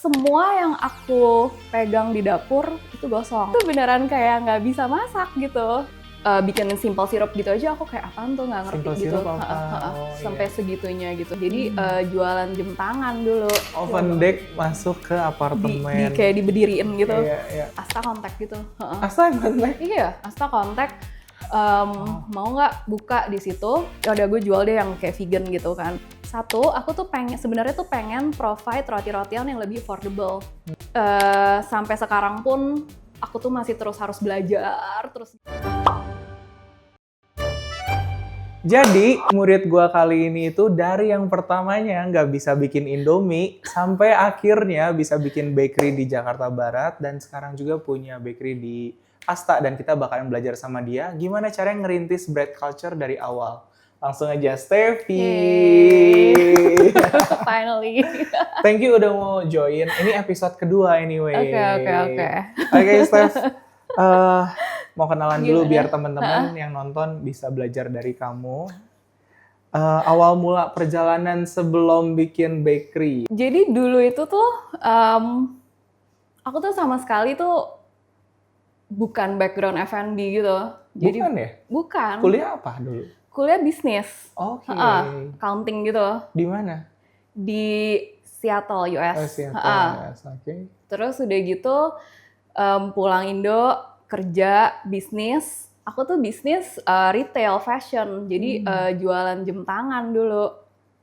semua yang aku pegang di dapur itu gosong. Itu beneran kayak nggak bisa masak gitu. Bikin simple syrup gitu aja aku kayak apaan tuh nggak ngerti Simple gitu. syrup apa? Sampai Iya. segitunya gitu. Jadi jualan jam tangan dulu. Oven deck masuk ke apartemen. Kayak diberdiriin gitu. Iya, iya. Asta kontak gitu. Astaga, Iya, Asta kontak. Mau nggak buka di situ? Ya udah gue jual deh yang kayak vegan gitu kan. Satu, aku tuh sebenarnya tuh pengen provide roti-rotian yang lebih affordable. Sampai sekarang pun aku tuh masih terus harus belajar terus. Jadi murid gua kali ini itu dari yang pertamanya nggak bisa bikin Indomie sampai akhirnya bisa bikin bakery di Jakarta Barat dan sekarang juga punya bakery di Asta dan kita bakalan belajar sama dia gimana caranya ngerintis bread culture dari awal. Langsung aja Steffi. Finally. Thank you udah mau join. Ini episode kedua anyway. Oke. Oke, Steph. Mau kenalan dulu Gimana? biar teman-teman yang nonton bisa belajar dari kamu. Awal mula perjalanan sebelum bikin bakery. Jadi dulu itu tuh aku tuh sama sekali tuh bukan background F&B gitu. Jadi Bukan ya? bukan. Kuliah apa dulu? Kuliah bisnis. Oke. Accounting gitu. Di mana? Di Seattle, US. Seattle, US. Oke. Terus udah gitu pulang Indo kerja bisnis. Aku tuh bisnis retail fashion. Jadi jualan jam tangan dulu.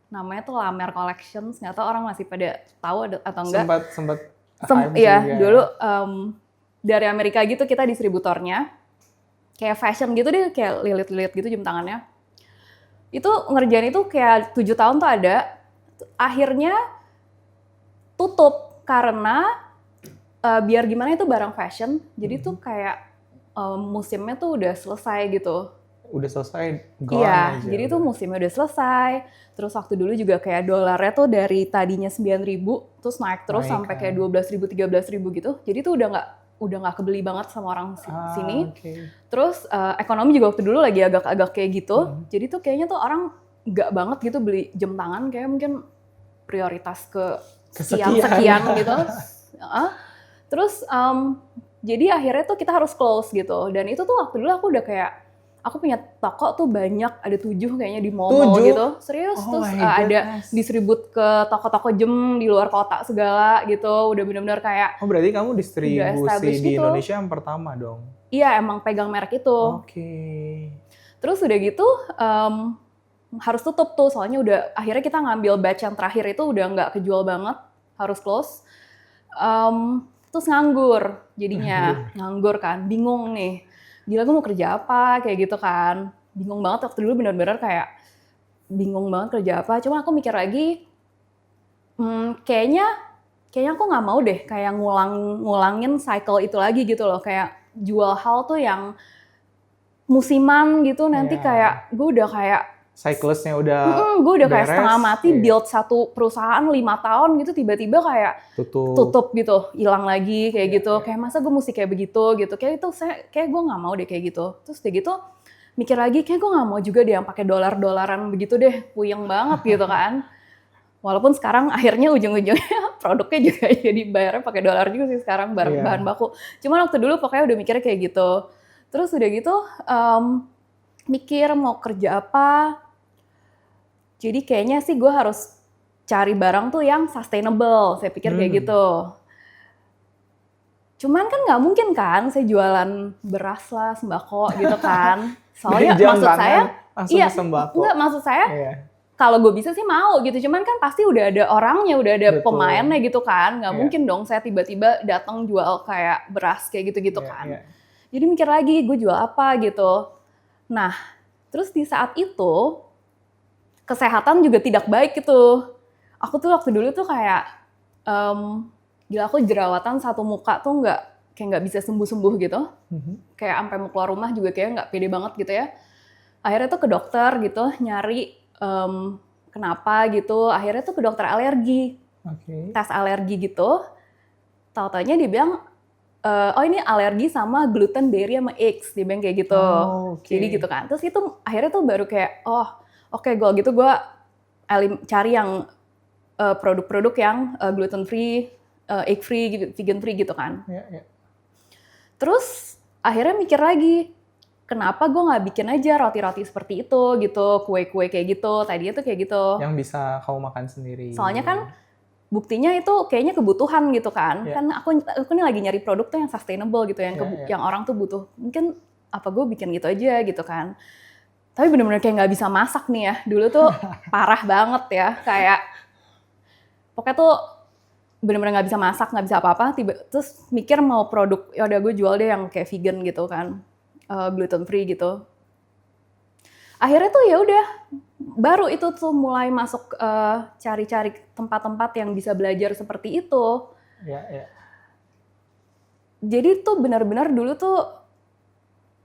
Namanya tuh La Mer Collections. Nggak tahu orang masih pada tahu atau enggak. Sempat Iya, dulu dari Amerika gitu kita distributornya. Kayak fashion gitu deh, kayak lilit-lilit gitu jam tangannya. Itu ngerjain itu kayak 7 tahun tuh ada. Akhirnya tutup karena biar gimana itu barang fashion. Jadi tuh kayak musimnya tuh udah selesai gitu. Udah selesai, gone Iya, aja. jadi tuh musimnya udah selesai. Terus waktu dulu juga kayak dolarnya tuh dari tadinya 9.000 terus naik terus sampai kayak 12.000, 13.000 gitu. Jadi tuh udah nggak kebeli banget sama orang sini. Okay. Terus ekonomi juga waktu dulu lagi agak-agak kayak gitu. Jadi tuh kayaknya tuh orang nggak banget gitu beli jam tangan, kayak mungkin prioritas ke sekian gitu. Terus jadi akhirnya tuh kita harus close gitu. Dan itu tuh waktu dulu aku udah kayak aku punya toko tuh banyak, ada 7 kayaknya di mall gitu. Serius, terus ada distribut ke toko-toko jam di luar kota segala gitu. Udah benar-benar kayak berarti kamu distribusi di gitu. Indonesia yang pertama dong? Iya, emang pegang merek itu. Oke. Terus udah gitu harus tutup tuh, soalnya udah akhirnya kita ngambil batch yang terakhir itu udah nggak kejual banget, harus close. Terus nganggur jadinya, nganggur kan, bingung nih. Gila gue mau kerja apa, kayak gitu kan. Bingung banget waktu dulu bener-bener kayak bingung banget kerja apa. Cuma aku mikir lagi, kayaknya aku nggak mau deh kayak ngulangin cycle itu lagi gitu loh. Kayak jual hal tuh yang musiman gitu, nanti kayak gue udah kayak siklusnya udah gue udah kayak beres, setengah mati build satu perusahaan 5 tahun gitu, tiba-tiba kayak tutup gitu, hilang lagi kayak gitu. Kayak masa gue mesti kayak begitu gitu. Kayak itu kayak gue nggak mau deh kayak gitu. Terus udah gitu mikir lagi, kayak gue nggak mau juga deh yang pakai dolar-dolaran begitu deh, puyeng banget gitu kan. Walaupun sekarang akhirnya ujung-ujungnya produknya juga jadi bayarnya pakai dolar juga sih sekarang, bahan baku. Cuman waktu dulu pokoknya udah mikirnya kayak gitu. Terus udah gitu mikir mau kerja apa. Jadi kayaknya sih gue harus cari barang tuh yang sustainable, saya pikir kayak gitu. Cuman kan nggak mungkin kan saya jualan beras lah, sembako gitu kan. Soalnya maksud saya, maksud saya kalau gue bisa sih mau gitu. Cuman kan pasti udah ada orangnya, udah ada pemainnya gitu kan. Nggak mungkin dong saya tiba-tiba datang jual kayak beras kayak gitu-gitu kan. Jadi mikir lagi gue jual apa gitu. Nah, terus di saat itu kesehatan juga tidak baik gitu. Aku tuh waktu dulu tuh kayak gila, aku jerawatan satu muka tuh nggak bisa sembuh-sembuh gitu. Kayak sampai mau keluar rumah juga kayak nggak pede banget gitu ya. Akhirnya tuh ke dokter gitu, nyari kenapa gitu. Akhirnya tuh ke dokter alergi. Tes alergi gitu. Tahu-taunya dia bilang, oh ini alergi sama gluten, dairy, sama eggs. Dia bilang kayak gitu. Jadi gitu kan. Terus itu akhirnya tuh baru kayak, oke, gue cari yang produk-produk yang gluten free, egg free, vegan free gitu kan. Yeah. Terus akhirnya mikir lagi, kenapa gue nggak bikin aja roti-roti seperti itu gitu, kue-kue kayak gitu, tadinya tuh kayak gitu. Yang bisa kamu makan sendiri. Soalnya kan buktinya itu kayaknya kebutuhan gitu kan. Kan aku nih lagi nyari produk tuh yang sustainable gitu, yang orang tuh butuh. Mungkin apa gue bikin gitu aja gitu kan. Tapi bener-bener kayak nggak bisa masak nih ya. Dulu tuh parah banget ya, kayak pokoknya tuh bener-bener nggak bisa masak, nggak bisa apa-apa. Terus mikir mau produk, ya udah gue jual deh yang kayak vegan gitu kan, gluten free gitu. Akhirnya tuh ya udah, baru itu tuh mulai masuk cari-cari tempat-tempat yang bisa belajar seperti itu. Ya. Jadi tuh benar-benar dulu tuh.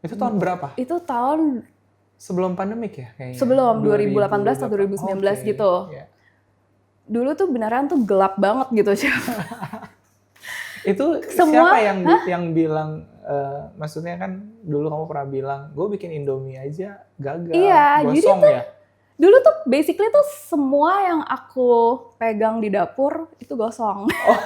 Itu tahun berapa? Itu tahun sebelum pandemik ya kayaknya. Sebelum 2018 atau 2019 gitu. Yeah. Dulu tuh beneran tuh gelap banget gitu. Itu semua, siapa yang bilang, maksudnya kan dulu kamu pernah bilang, gue bikin Indomie aja gagal, gosong jadi ya? Dulu tuh basically tuh semua yang aku pegang di dapur itu gosong. Oh,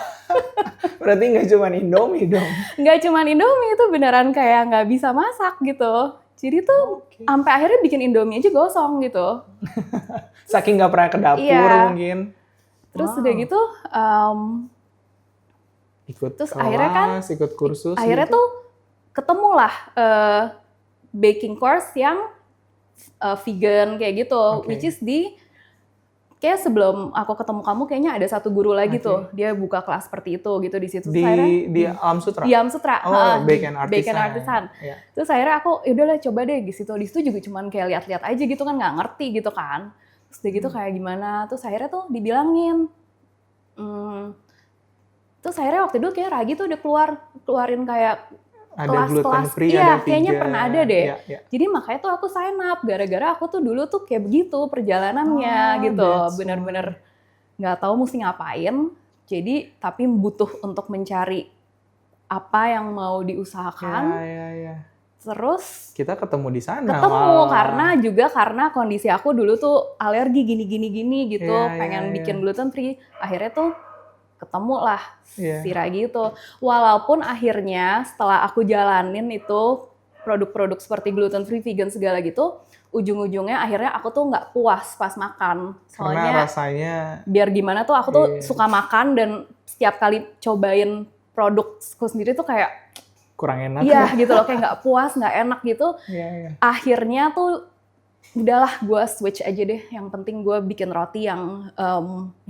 berarti nggak cuma Indomie dong? Nggak cuma Indomie, itu beneran kayak nggak bisa masak gitu. Jadi tuh sampai akhirnya bikin Indomie aja gosong gitu. Saking nggak pernah ke dapur mungkin. Terus udah gitu, ikut terus kelas, akhirnya kan, ikut kursus. Akhirnya gitu. tuh ketemulah baking course yang vegan kayak gitu, which is kayak sebelum aku ketemu kamu kayaknya ada satu guru lagi tuh, dia buka kelas seperti itu gitu di situ. Di Alam Sutra? Di Alam Sutra, Bake and Artisan. Yeah. Terus akhirnya aku, yaudahlah coba deh di situ juga cuman kayak lihat-lihat aja gitu kan, nggak ngerti gitu kan. Terus udah gitu kayak gimana, terus akhirnya tuh dibilangin. Terus akhirnya waktu itu kayak Ragi tuh udah keluarin kayak ada gluten free, iya, ada kayaknya pernah ada deh. Ya. Jadi makanya tuh aku sign up, gara-gara aku tuh dulu tuh kayak begitu perjalanannya gitu. Bener-bener nggak tahu mesti ngapain. Jadi tapi butuh untuk mencari apa yang mau diusahakan. Ya. Terus kita ketemu di sana. Ketemu karena kondisi aku dulu tuh alergi gini gitu, pengen bikin gluten free. Akhirnya tuh ketemu lah si Ragi itu. Walaupun akhirnya setelah aku jalanin itu produk-produk seperti gluten free, vegan segala gitu, ujung-ujungnya akhirnya aku tuh nggak puas pas makan. Soalnya karena rasanya biar gimana tuh aku tuh suka makan dan setiap kali cobain produkku sendiri tuh kayak kurang enak. Iya gitu loh, kayak nggak puas, nggak enak gitu. Akhirnya tuh udahlah gue switch aja deh, yang penting gue bikin roti yang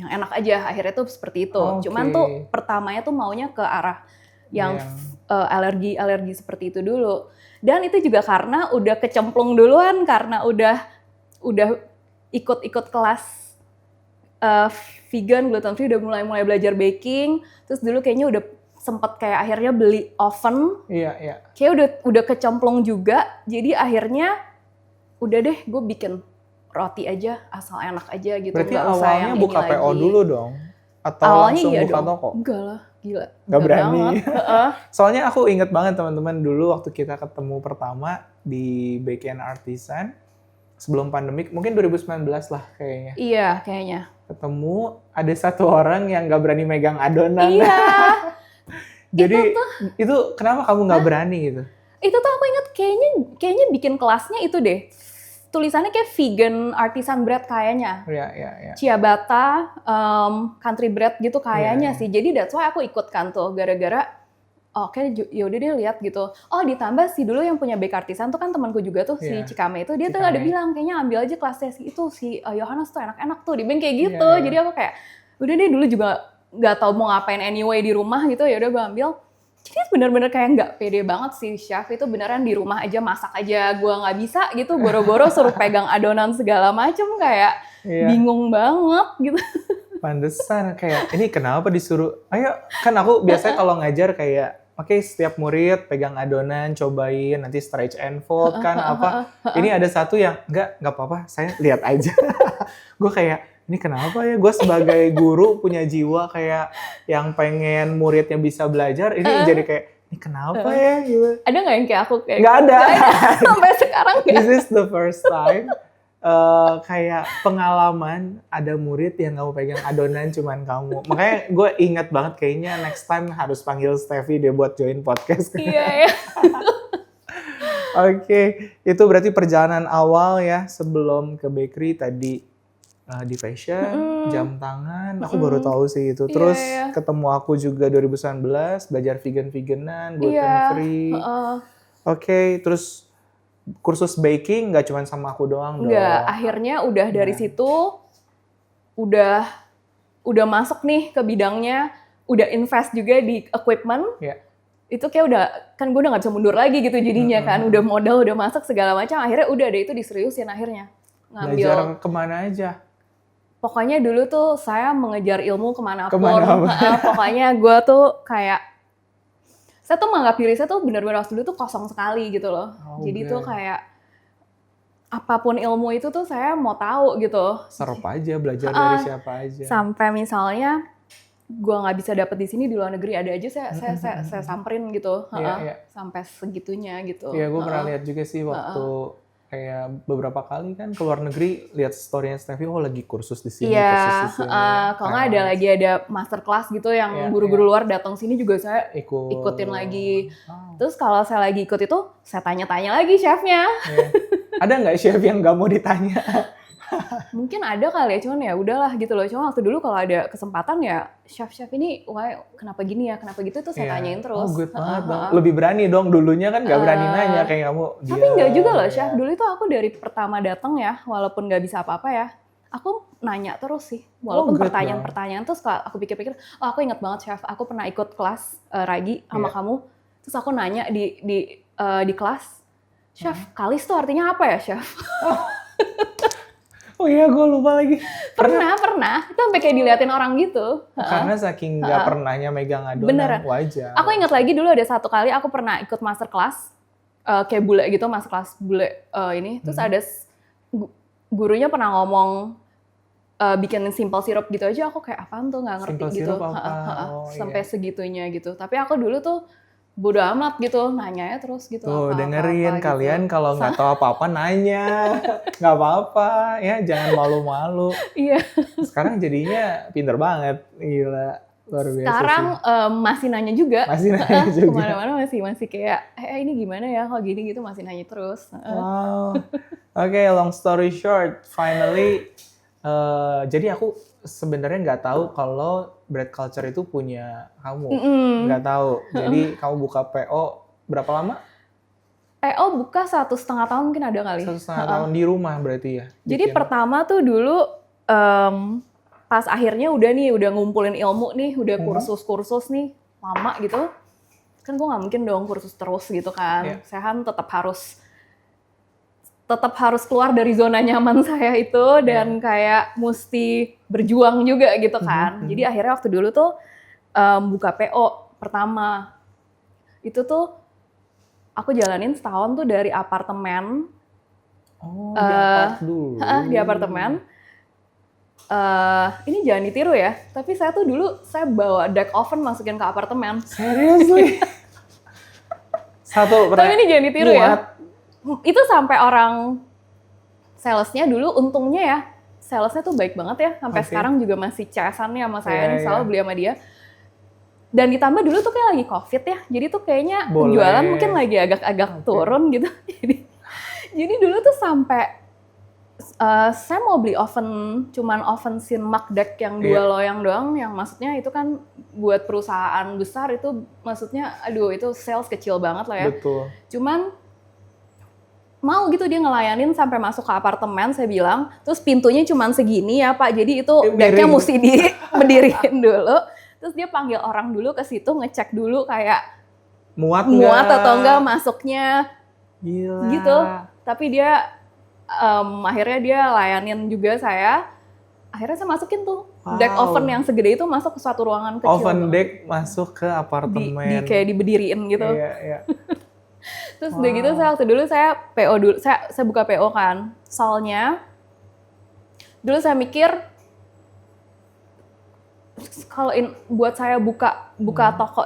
enak aja. Akhirnya tuh seperti itu. Cuman tuh pertamanya tuh maunya ke arah yang alergi seperti itu dulu. Dan itu juga karena udah kecemplung duluan, karena udah ikut kelas vegan, gluten free, udah mulai belajar baking. Terus dulu kayaknya udah sempet kayak akhirnya beli oven. Iya. Kayak udah kecemplung juga. Jadi akhirnya udah deh, gue bikin roti aja, asal enak aja gitu. Berarti awalnya buka PO dulu dong? Atau awalnya langsung iya buka toko? Enggak lah, gila. Nggak berani. Soalnya aku inget banget teman-teman dulu waktu kita ketemu pertama di Bake and Artisan, sebelum pandemik, mungkin 2019 lah kayaknya. Iya, kayaknya. Ketemu, ada satu orang yang nggak berani megang adonan. Iya. Jadi itu kenapa kamu nggak berani gitu? Itu tuh aku inget kayaknya bikin kelasnya itu deh. Tulisannya kayak vegan artisan bread kayaknya. Iya. Ciabatta, country bread gitu kayaknya sih. Jadi that's why aku ikut kan tuh, gara-gara yaudah deh lihat gitu. Oh ditambah si dulu yang punya bake artisan tuh kan temanku juga tuh, si Cikame itu. Dia tuh ada bilang kayaknya ambil aja kelasnya si Yohanes tuh enak-enak tuh. Dia bilang kayak gitu. Jadi aku kayak udah deh, dulu juga nggak tahu mau ngapain anyway di rumah gitu, ya udah gue ambil. Jadi bener-bener kayak nggak pede banget sih chef itu, beneran di rumah aja masak aja gue nggak bisa gitu, boro-boro suruh pegang adonan segala macem, kayak bingung banget gitu. Pantesan kayak ini kenapa disuruh, ayo kan aku biasanya kalau ngajar kayak oke, setiap murid pegang adonan, cobain, nanti stretch and fold kan apa. Ini ada satu yang nggak apa-apa, saya lihat aja. Gue kayak ini kenapa ya, gue sebagai guru punya jiwa kayak yang pengen muridnya bisa belajar, ini jadi kayak, ini kenapa ya gitu. Ada nggak yang kayak aku? Nggak ada. Sampai sekarang nggak. This is the first time. kayak pengalaman ada murid yang kamu pegang adonan cuman kamu. Makanya gue ingat banget kayaknya next time harus panggil Steffi dia buat join podcast. Iya, ya. Oke, itu berarti perjalanan awal ya sebelum ke bakery tadi di fashion, jam tangan. Aku baru tahu sih itu. Terus ketemu aku juga 2019 belajar vegan-veganan, gluten free. Oke, terus kursus baking nggak cuma sama aku doang dong. Nggak, akhirnya udah dari situ udah masuk nih ke bidangnya, udah invest juga di equipment. Itu kayak udah, kan gue udah nggak bisa mundur lagi gitu jadinya kan, udah modal, udah masuk segala macam, akhirnya udah ada itu diseriusin akhirnya. Ngambil. Belajar kemana aja? Pokoknya dulu tuh saya mengejar ilmu kemanapun. Pokoknya gue tuh kayak, saya tuh menganggap diri saya tuh benar-benar waktu dulu tuh kosong sekali gitu loh. Jadi tuh kayak apapun ilmu itu tuh saya mau tahu gitu. Serap aja, belajar dari siapa aja. Sampai misalnya gue nggak bisa dapet di sini, di luar negeri ada aja saya samperin gitu. Sampai segitunya gitu. Iya, gue pernah lihat juga sih waktu kayak beberapa kali kan ke luar negeri lihat story-nya Steffi, lagi kursus di sini, kursus di sini. Kalau nggak ada master class gitu yang guru-guru luar datang sini juga saya ikutin lagi. Terus kalau saya lagi ikut itu, saya tanya-tanya lagi chefnya. Ada nggak chef yang nggak mau ditanya? Mungkin ada kali ya, cuman ya udahlah gitu loh. Cuma waktu dulu kalau ada kesempatan ya, chef ini kenapa gini ya, kenapa gitu tuh saya tanyain terus. Good banget dong. Lebih berani dong, dulunya kan nggak berani nanya kayak kamu. Tapi nggak juga loh chef, dulu itu aku dari pertama datang ya, walaupun nggak bisa apa-apa ya, aku nanya terus sih. Walaupun pertanyaan-pertanyaan, terus aku pikir-pikir, aku ingat banget chef, aku pernah ikut kelas Ragi sama kamu, terus aku nanya di kelas, chef, kalis tuh artinya apa ya chef? Oh iya, gue lupa lagi. Pernah. Itu sampai kayak diliatin orang gitu. Karena saking nggak pernahnya megang adonan, wajar. Aku ingat lagi dulu ada satu kali aku pernah ikut master class, kayak bule gitu, master class bule ini. Terus ada gurunya pernah ngomong, bikin simple syrup gitu aja, aku kayak apaan tuh, nggak ngerti gitu. Sampai segitunya gitu. Tapi aku dulu tuh bodo amat gitu, nanyanya terus gitu. Tuh, dengerin kalian gitu. Kalau nggak tahu apa-apa nanya, nggak apa-apa ya, jangan malu-malu. Iya. Sekarang jadinya pinter banget, gila, luar biasa. Sekarang masih nanya juga. Masih nanya juga. Kemana-mana masih kayak, ini gimana ya, kok gini gitu, masih nanya terus. Wow. Oke, long story short, finally, jadi aku sebenarnya nggak tahu kalau Bread Culture itu punya kamu, nggak tahu. Jadi kamu buka PO berapa lama? PO buka 1,5 tahun mungkin ada kali. 1,5 tahun di rumah berarti ya? Jadi pertama tuh dulu pas akhirnya udah ngumpulin ilmu nih, udah kursus-kursus nih lama gitu. Kan gue nggak mungkin dong kursus terus gitu kan. Saya kan tetap harus keluar dari zona nyaman saya itu dan kayak mesti berjuang juga gitu kan. Jadi akhirnya waktu dulu tuh buka PO pertama. Itu tuh aku jalanin setahun tuh dari apartemen. Di apartemen. Ini jangan ditiru ya, tapi saya tuh dulu bawa deck oven masukin ke apartemen. Seriously? Tapi ini jangan ditiru ya. Itu sampai orang salesnya dulu, untungnya ya, salesnya tuh baik banget ya, sampai sekarang juga masih CS-annya sama saya, nih selalu beli sama dia. Dan ditambah dulu tuh kayak lagi COVID ya, jadi tuh kayaknya penjualan mungkin lagi agak turun gitu. Jadi dulu tuh sampai saya mau beli oven, cuman oven Sinmak Deck yang 2 loyang doang, yang maksudnya itu kan buat perusahaan besar itu, maksudnya aduh itu sales kecil banget lah ya. Betul. Cuman mau gitu dia ngelayanin sampai masuk ke apartemen, saya bilang, terus pintunya cuman segini ya Pak, jadi itu decknya mesti berdiriin dulu, terus dia panggil orang dulu ke situ, ngecek dulu kayak muat atau enggak masuknya. Gila. Gitu, tapi dia akhirnya dia layanin juga saya, akhirnya saya masukin tuh deck oven yang segede itu masuk ke suatu ruangan kecil. Oven deck masuk ke apartemen. Kayak diberdiriin gitu. Iya. Terus udah gitu saya waktu dulu saya PO dulu, saya buka PO kan. Soalnya dulu saya mikir kalau buat saya buka toko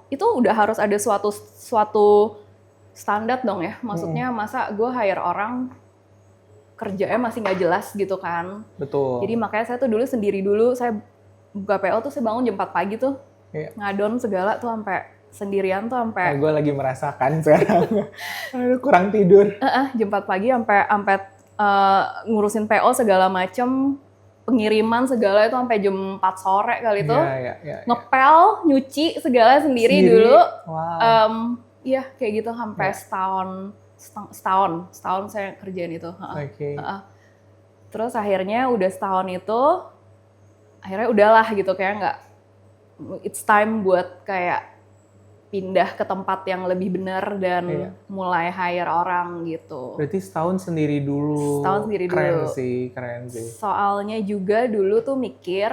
itu udah harus ada suatu standar dong ya. Maksudnya masa gue hire orang kerjanya masih nggak jelas gitu kan. Betul. Jadi makanya saya tuh sendiri dulu, saya buka PO tuh saya bangun jam 4 pagi tuh. Iya. Ngadon segala tuh sampai sendirian tuh sampai. Gue lagi merasakan sekarang. Kurang tidur. Jam 4 pagi sampai ngurusin PO segala macem, pengiriman segala itu sampai jam 4 sore kali itu. Iya. Ngepel, nyuci segala sendiri dulu. Wow. Iya, kayak gitu sampai setahun saya kerjain itu. Terus akhirnya udah setahun itu, akhirnya udahlah gitu, kayak nggak, it's time buat kayak pindah ke tempat yang lebih benar dan mulai hire orang gitu. Berarti setahun sendiri dulu. Keren sih. Soalnya juga dulu tuh mikir,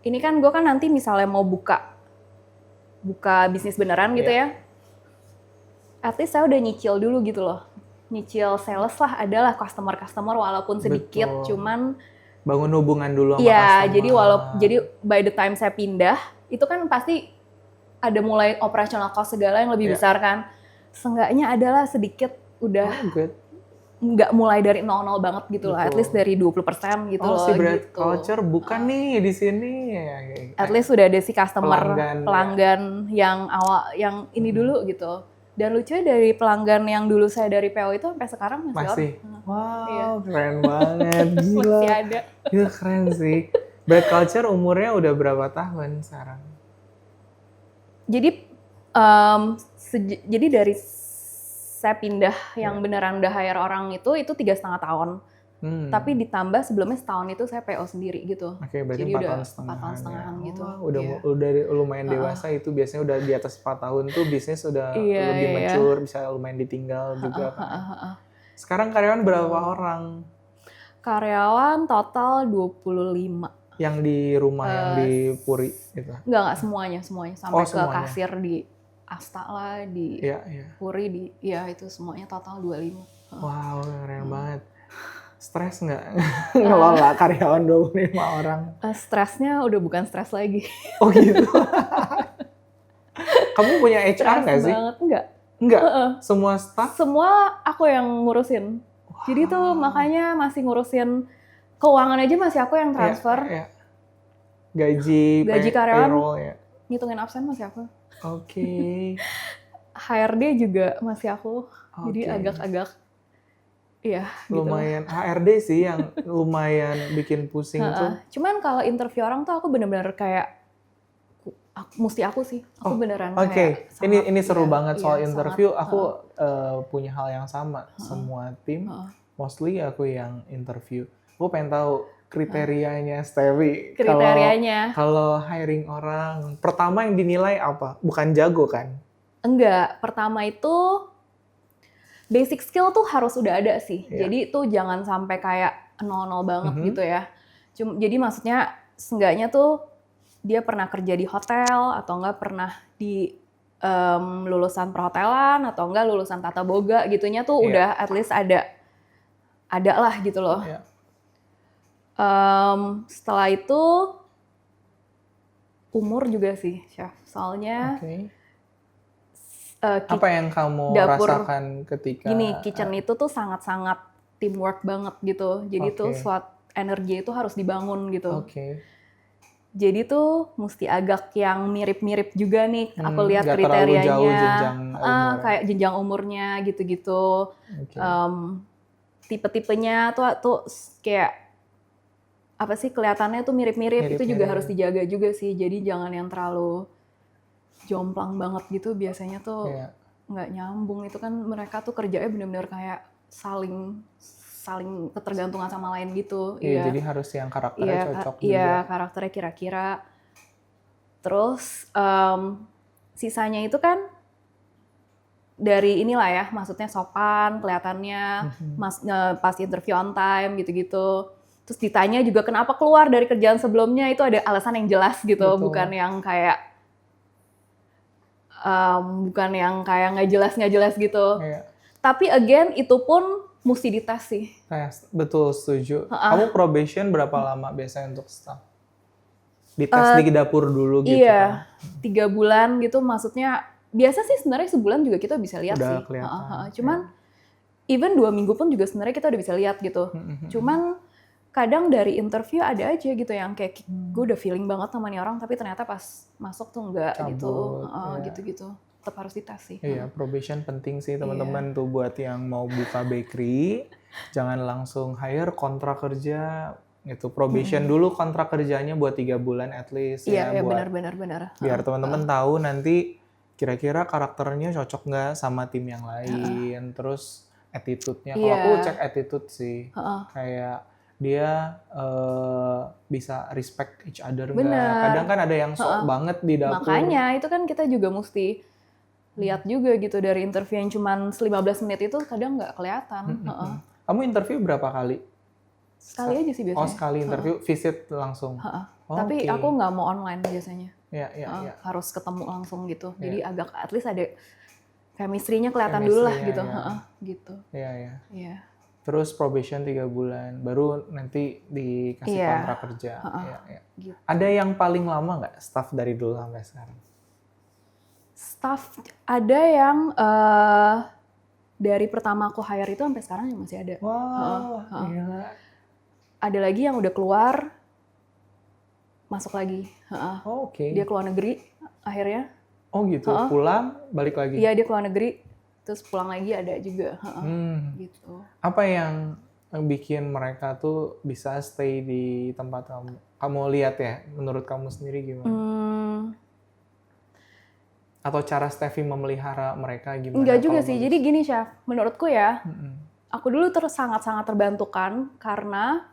ini kan gue kan nanti misalnya mau buka bisnis beneran gitu ya. At least saya udah nyicil dulu gitu loh. Nyicil sales lah, adalah customer walaupun sedikit. Betul. Cuman bangun hubungan dulu sama customer. Jadi by the time saya pindah, itu kan pasti ada mulai operational cost segala yang lebih besar kan. Seenggaknya adalah sedikit udah nggak mulai dari 0 banget gitu lah, at least dari 20% gitu loh. Si Bread Culture bukan nih di sini. At least sudah ada si customer pelanggan yang awal, yang ini dulu gitu. Dan lucunya dari pelanggan yang dulu saya dari PO itu sampai sekarang masih. Wow, keren banget, gila. Masih ada. Itu keren sih. Bread Culture umurnya udah berapa tahun sekarang? Jadi dari saya pindah yang beneran udah hire orang itu 3,5 tahun. Tapi ditambah sebelumnya setahun itu saya PO sendiri gitu. Oke, berarti jadi 4 tahun setengah gitu. Udah lumayan dewasa itu, biasanya udah di atas 4 tahun tuh bisnis udah lebih mature, bisa lumayan ditinggal juga kan. Sekarang karyawan berapa orang? Karyawan total 25. Yang di rumah yang di Puri itu? Enggak semuanya. Sampai ke kasir di Asta lah, di Puri, itu semuanya total 25. Wow, keren banget. Stres nggak ngelola karyawan 25 orang? Stresnya udah bukan stres lagi. Oh gitu? Kamu punya HR nggak sih? Enggak? Semua staff? Semua aku yang ngurusin. Wow. Jadi tuh makanya masih ngurusin keuangan aja, masih aku yang transfer. Gaji karyawan, payroll ngitungin absen masih aku. Oke. HRD juga masih aku. Jadi agak-agak lumayan gitu. HRD sih yang lumayan bikin pusing tuh. Cuman kalau interview orang tuh aku benar-benar kayak mesti aku sih. Aku beneran kayak ini seru banget soal interview. Aku punya hal yang sama. Semua tim mostly aku yang interview. Aku pengen tahu kriterianya Stevie. Kalau hiring orang, pertama yang dinilai apa? Bukan jago kan? Enggak, pertama itu basic skill tuh harus udah ada sih. Jadi tuh jangan sampai kayak 0 banget gitu ya. Jadi maksudnya seenggaknya tuh dia pernah kerja di hotel, atau enggak pernah di lulusan perhotelan, atau enggak lulusan tata boga gitunya tuh udah at least ada lah gitu loh. Setelah itu umur juga sih, Chef. Soalnya apa yang kamu rasakan ketika kitchen itu tuh sangat-sangat teamwork banget gitu. Jadi tuh suatu energi itu harus dibangun gitu. Jadi tuh mesti agak yang mirip-mirip juga nih. Aku lihat kriterianya, jauh kayak jenjang umurnya gitu-gitu. Tipe-tipenya tuh kayak apa sih, kelihatannya tuh mirip-mirip. Itu juga harus dijaga juga sih. Jadi jangan yang terlalu jomplang banget gitu, biasanya tuh nggak nyambung. Itu kan mereka tuh kerjanya benar-benar kayak saling ketergantungan sama lain gitu. Jadi harus yang karakternya cocok juga. Iya, karakternya kira-kira. Terus sisanya itu kan dari inilah ya, maksudnya sopan kelihatannya, pas interview on time gitu-gitu. Terus ditanya juga kenapa keluar dari kerjaan sebelumnya, itu ada alasan yang jelas gitu. Bukan yang kayak nggak jelas gitu. Tapi again itu pun mesti dites sih. Betul, setuju. Kamu probation berapa lama biasanya untuk staff? Dites di dapur dulu gitu kan? 3 bulan gitu, maksudnya biasa sih sebenarnya sebulan juga kita bisa lihat udah sih. Kelihatan. Cuman even 2 minggu pun juga sebenarnya kita udah bisa lihat gitu. Cuman kadang dari interview ada aja gitu yang kayak gue udah feeling banget sama nih orang, tapi ternyata pas masuk tuh enggak gitu. Gitu-gitu. Tetap harus dites sih. Iya, probation penting sih teman-teman tuh buat yang mau buka bakery. Jangan langsung hire kontrak kerja gitu. Probation dulu kontrak kerjanya buat 3 bulan at least Iya, buat benar. biar teman-teman tahu nanti kira-kira karakternya cocok nggak sama tim yang lain. Terus attitude-nya. Kalau aku cek attitude sih. Kayak dia bisa respect each other nggak. Kadang kan ada yang sok banget di dapur. Makanya itu kan kita juga mesti lihat juga gitu dari interview yang cuma 15 menit itu kadang nggak kelihatan. Kamu interview berapa kali? Sekali aja sih biasanya. Oh, sekali interview, visit langsung. Tapi aku nggak mau online biasanya. Iya. Harus ketemu langsung gitu. Jadi agak at least ada chemistry-nya kelihatan dulu lah gitu. Gitu. Iya. Terus probation 3 bulan, baru nanti dikasih kontrak kerja. Gitu. Ada yang paling lama nggak staff dari dulu sampai sekarang? Staff ada yang dari pertama aku hire itu sampai sekarang yang masih ada. Wow, gila. Ada lagi yang udah keluar, masuk lagi. Oke. Dia keluar negeri akhirnya. Oh gitu, pulang balik lagi? Iya, dia keluar negeri, terus pulang lagi ada juga. Gitu. Apa yang bikin mereka tuh bisa stay di tempat kamu? Kamu lihat ya, menurut kamu sendiri gimana? Atau cara Steffi memelihara mereka gimana? Enggak juga sih, jadi gini Chef, menurutku ya, aku dulu sangat-sangat terbantukan karena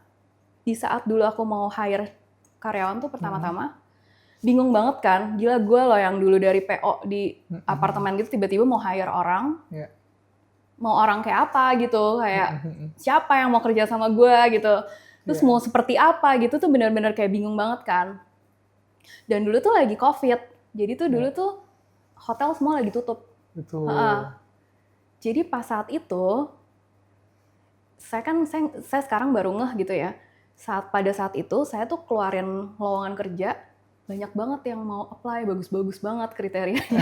di saat dulu aku mau hire karyawan tuh pertama-tama, bingung banget kan, gila gue loh yang dulu dari PO di apartemen gitu tiba-tiba mau hire orang, mau orang kayak apa gitu, kayak siapa yang mau kerja sama gue gitu, terus mau seperti apa gitu tuh benar-benar kayak bingung banget kan. Dan dulu tuh lagi COVID, jadi tuh dulu tuh hotel semua lagi tutup. Betul. Jadi pas saat itu, saya sekarang baru ngeh gitu ya, pada saat itu saya tuh keluarin lowongan kerja, banyak banget yang mau apply, bagus-bagus banget kriterianya.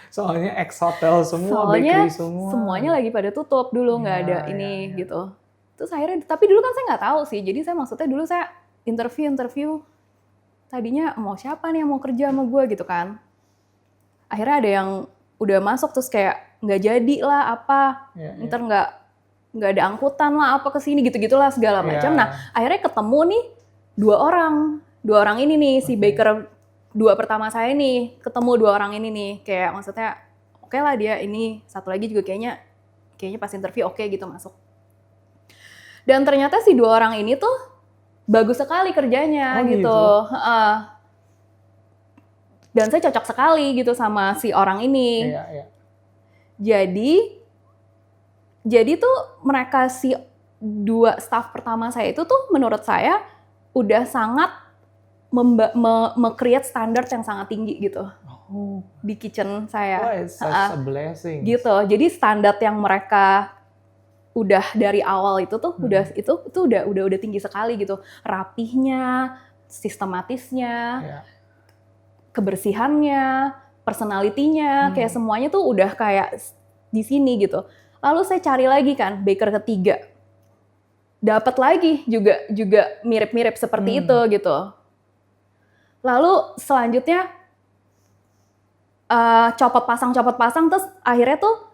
Soalnya ex-hotel semua, bakery semua. Semuanya lagi pada tutup dulu, nggak ada ini gitu. Terus akhirnya, tapi dulu kan saya nggak tahu sih, jadi saya maksudnya dulu saya interview, tadinya mau siapa nih yang mau kerja sama gue gitu kan. Akhirnya ada yang udah masuk terus kayak nggak jadi lah apa, ntar nggak ada angkutan lah apa kesini gitu-gitulah segala macam. Nah akhirnya ketemu nih dua orang ini nih, si baker 2 pertama saya nih, ketemu 2 orang ini nih, kayak maksudnya oke lah dia ini, satu lagi juga kayaknya pas interview oke gitu masuk. Dan ternyata si 2 orang ini tuh bagus sekali kerjanya gitu. Dan saya cocok sekali gitu sama si orang ini. Jadi tuh mereka si 2 staff pertama saya itu tuh menurut saya udah sangat me-create standar yang sangat tinggi gitu di kitchen saya. Oh, it's such a blessing. Gitu. Jadi standar yang mereka udah dari awal itu tuh udah tinggi sekali gitu. Rapihnya, sistematisnya, kebersihannya, personality-nya, kayak semuanya tuh udah kayak di sini gitu. Lalu saya cari lagi kan baker ketiga. Dapat lagi juga mirip-mirip seperti itu gitu. Lalu selanjutnya copot pasang terus akhirnya tuh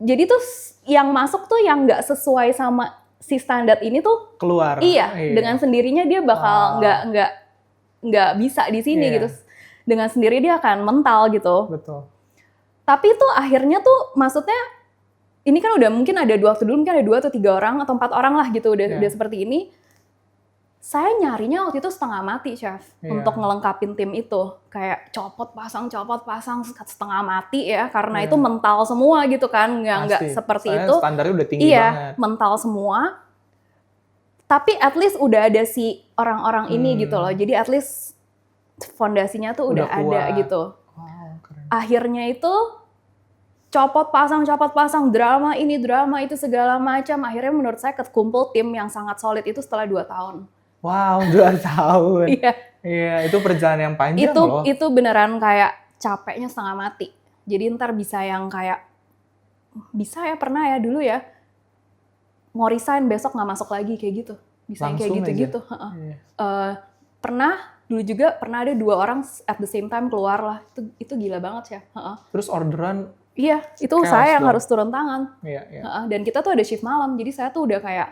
jadi tuh yang masuk tuh yang nggak sesuai sama si standar ini tuh keluar. Iya. Dengan sendirinya dia bakal nggak bisa di sini gitu. Dengan sendiri dia akan mental gitu. Betul. Tapi tuh akhirnya tuh maksudnya ini kan udah mungkin ada 2 waktu dulu mungkin ada 2 atau 3 orang atau 4 orang lah gitu udah seperti ini. Saya nyarinya waktu itu setengah mati, Chef, untuk ngelengkapin tim itu. Kayak copot pasang setengah mati ya, karena itu mental semua gitu kan, nggak seperti soalnya itu. Standarnya udah tinggi banget. Mental semua. Tapi at least udah ada si orang-orang ini gitu loh. Jadi at least fondasinya tuh udah ada gitu. Wow, keren. Akhirnya itu copot pasang, drama ini, drama itu segala macam. Akhirnya menurut saya kekumpul tim yang sangat solid itu setelah 2 tahun. Wow, 2 tahun. Iya, itu perjalanan yang panjang loh. Itu beneran kayak capeknya setengah mati. Jadi ntar bisa yang kayak, bisa ya pernah ya dulu ya, mau resign besok nggak masuk lagi kayak gitu. Bisa yang kayak gitu-gitu. Pernah ada 2 orang at the same time keluar lah. Itu gila banget ya. Terus orderan? Iya, itu saya yang harus turun tangan. Iya. Dan kita tuh ada shift malam, jadi saya tuh udah kayak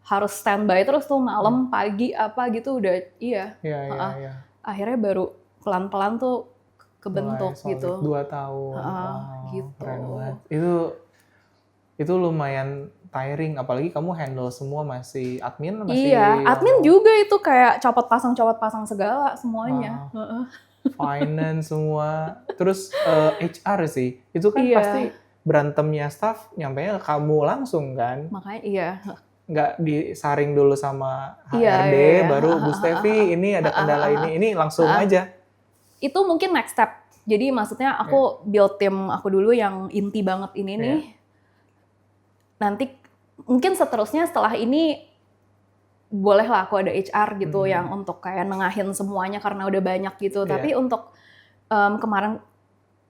harus standby terus tuh malam, pagi apa gitu udah Iya. Akhirnya baru pelan-pelan tuh kebentuk gitu. 2 tahun. Wow, gitu. Keren banget. Itu lumayan tiring, apalagi kamu handle semua masih admin masih. Iya, admin juga itu kayak copot pasang segala semuanya. Finance semua. Terus HR sih, itu kan pasti berantemnya staff nyampe kamu langsung kan? Makanya iya. Nggak disaring dulu sama HRD, baru Bu Stevi ini ada kendala ini langsung aja. Itu mungkin next step. Jadi maksudnya aku build tim aku dulu yang inti banget ini nih. Nanti mungkin seterusnya setelah ini bolehlah aku ada HR gitu yang untuk kayak nengahin semuanya karena udah banyak gitu. Tapi untuk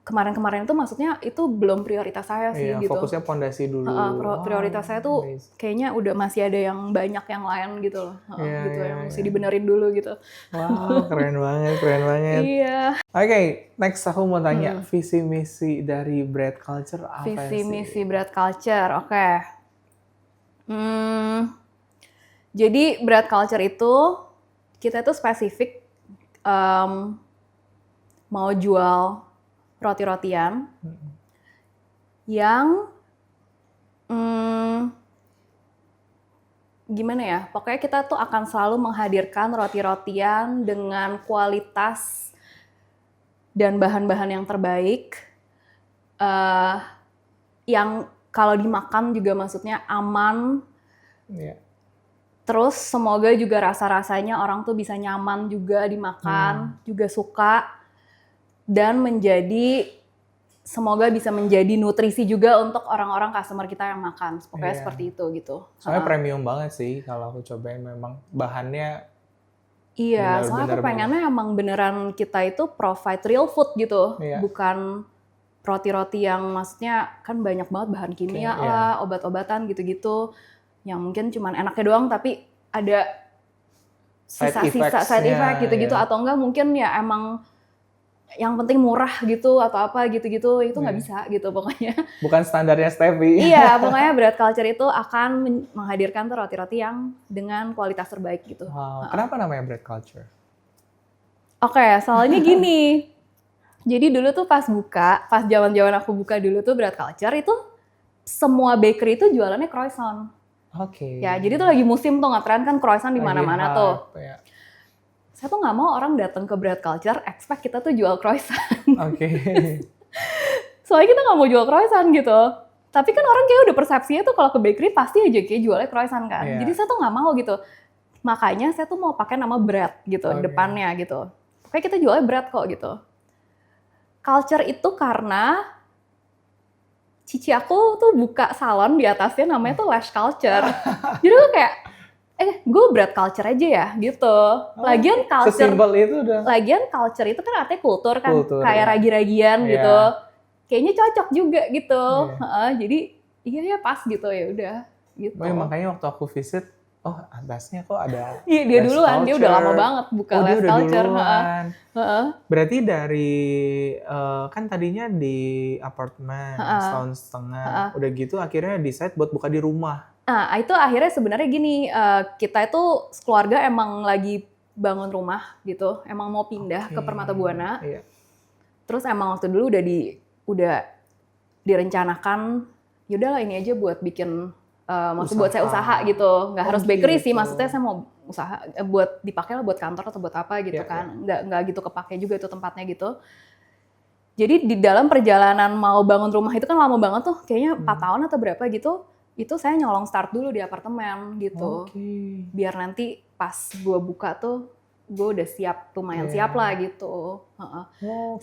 kemarin itu maksudnya itu belum prioritas saya sih gitu. Fokusnya pondasi dulu. Prioritas saya tuh kayaknya udah masih ada yang banyak yang lain gitu loh. Gitu yang mesti dibenerin dulu gitu. Wow, keren banget. Iya. Oke, next aku mau tanya visi misi dari Bread Culture apa sih? Visi misi Bread Culture, oke. Jadi Bread Culture itu kita tuh spesifik mau jual roti-rotian yang gimana ya? Pokoknya kita tuh akan selalu menghadirkan roti-rotian dengan kualitas dan bahan-bahan yang terbaik, yang kalau dimakan juga maksudnya aman. Terus semoga juga rasa-rasanya orang tuh bisa nyaman juga dimakan, juga suka, dan semoga bisa menjadi nutrisi juga untuk orang-orang customer kita yang makan. Pokoknya seperti itu gitu. Soalnya premium banget sih kalau aku cobain, memang bahannya. Iya, soalnya aku pengennya emang beneran kita itu provide real food gitu, bukan roti-roti yang maksudnya kan banyak banget bahan kimia lah, obat-obatan gitu-gitu. Yang mungkin cuman enaknya doang tapi ada sisa-sisa side effect gitu-gitu atau enggak mungkin ya emang yang penting murah gitu atau apa gitu-gitu itu nggak bisa gitu pokoknya. Bukan standarnya Stevi. Iya, pokoknya Bread Culture itu akan menghadirkan tuh roti-roti yang dengan kualitas terbaik gitu. Wow. Kenapa namanya Bread Culture? Oke, soalnya gini. Jadi dulu tuh pas zaman-zaman aku buka dulu tuh Bread Culture itu semua bakery itu jualannya croissant. Ya, jadi tuh lagi musim tuh ngetren kan croissant di mana-mana tuh. Saya tuh nggak mau orang datang ke Bread Culture expect kita tuh jual croissant. Soalnya kita nggak mau jual croissant gitu. Tapi kan orang kayak udah persepsinya tuh kalau ke bakery pasti aja kayak jualnya croissant kan. Jadi saya tuh nggak mau gitu. Makanya saya tuh mau pakai nama bread gitu depannya gitu. Pokoknya kita jualnya bread kok gitu. Culture itu karena cici aku tuh buka salon di atasnya namanya tuh Lash Culture. Jadi tuh kayak, gue Bread Culture aja ya gitu. Lagian culture, lagian culture itu kan artinya kultur kan, kayak ragi-ragian gitu. Kayaknya cocok juga gitu. Jadi iya ya pas gitu ya udah. Gitu. Makanya waktu aku visit, atasnya kok ada. Iya dia duluan, dia udah lama banget buka Lash Culture. Berarti dari kan tadinya di apartemen setahun setengah, udah gitu akhirnya decide buat buka di rumah. Nah itu akhirnya sebenarnya gini, kita itu keluarga emang lagi bangun rumah gitu, emang mau pindah ke Permata Buana. Terus emang waktu dulu udah direncanakan, yaudahlah ini aja buat bikin. Maksud buat saya usaha gitu, nggak harus bakery sih, maksudnya saya mau usaha buat dipakai lah buat kantor atau buat apa gitu kan, nggak gitu kepake juga itu tempatnya gitu. Jadi di dalam perjalanan mau bangun rumah itu kan lama banget tuh, kayaknya 4 tahun atau berapa gitu, itu saya nyolong start dulu di apartemen gitu, biar nanti pas gue buka tuh gue udah siap, lumayan siap lah gitu.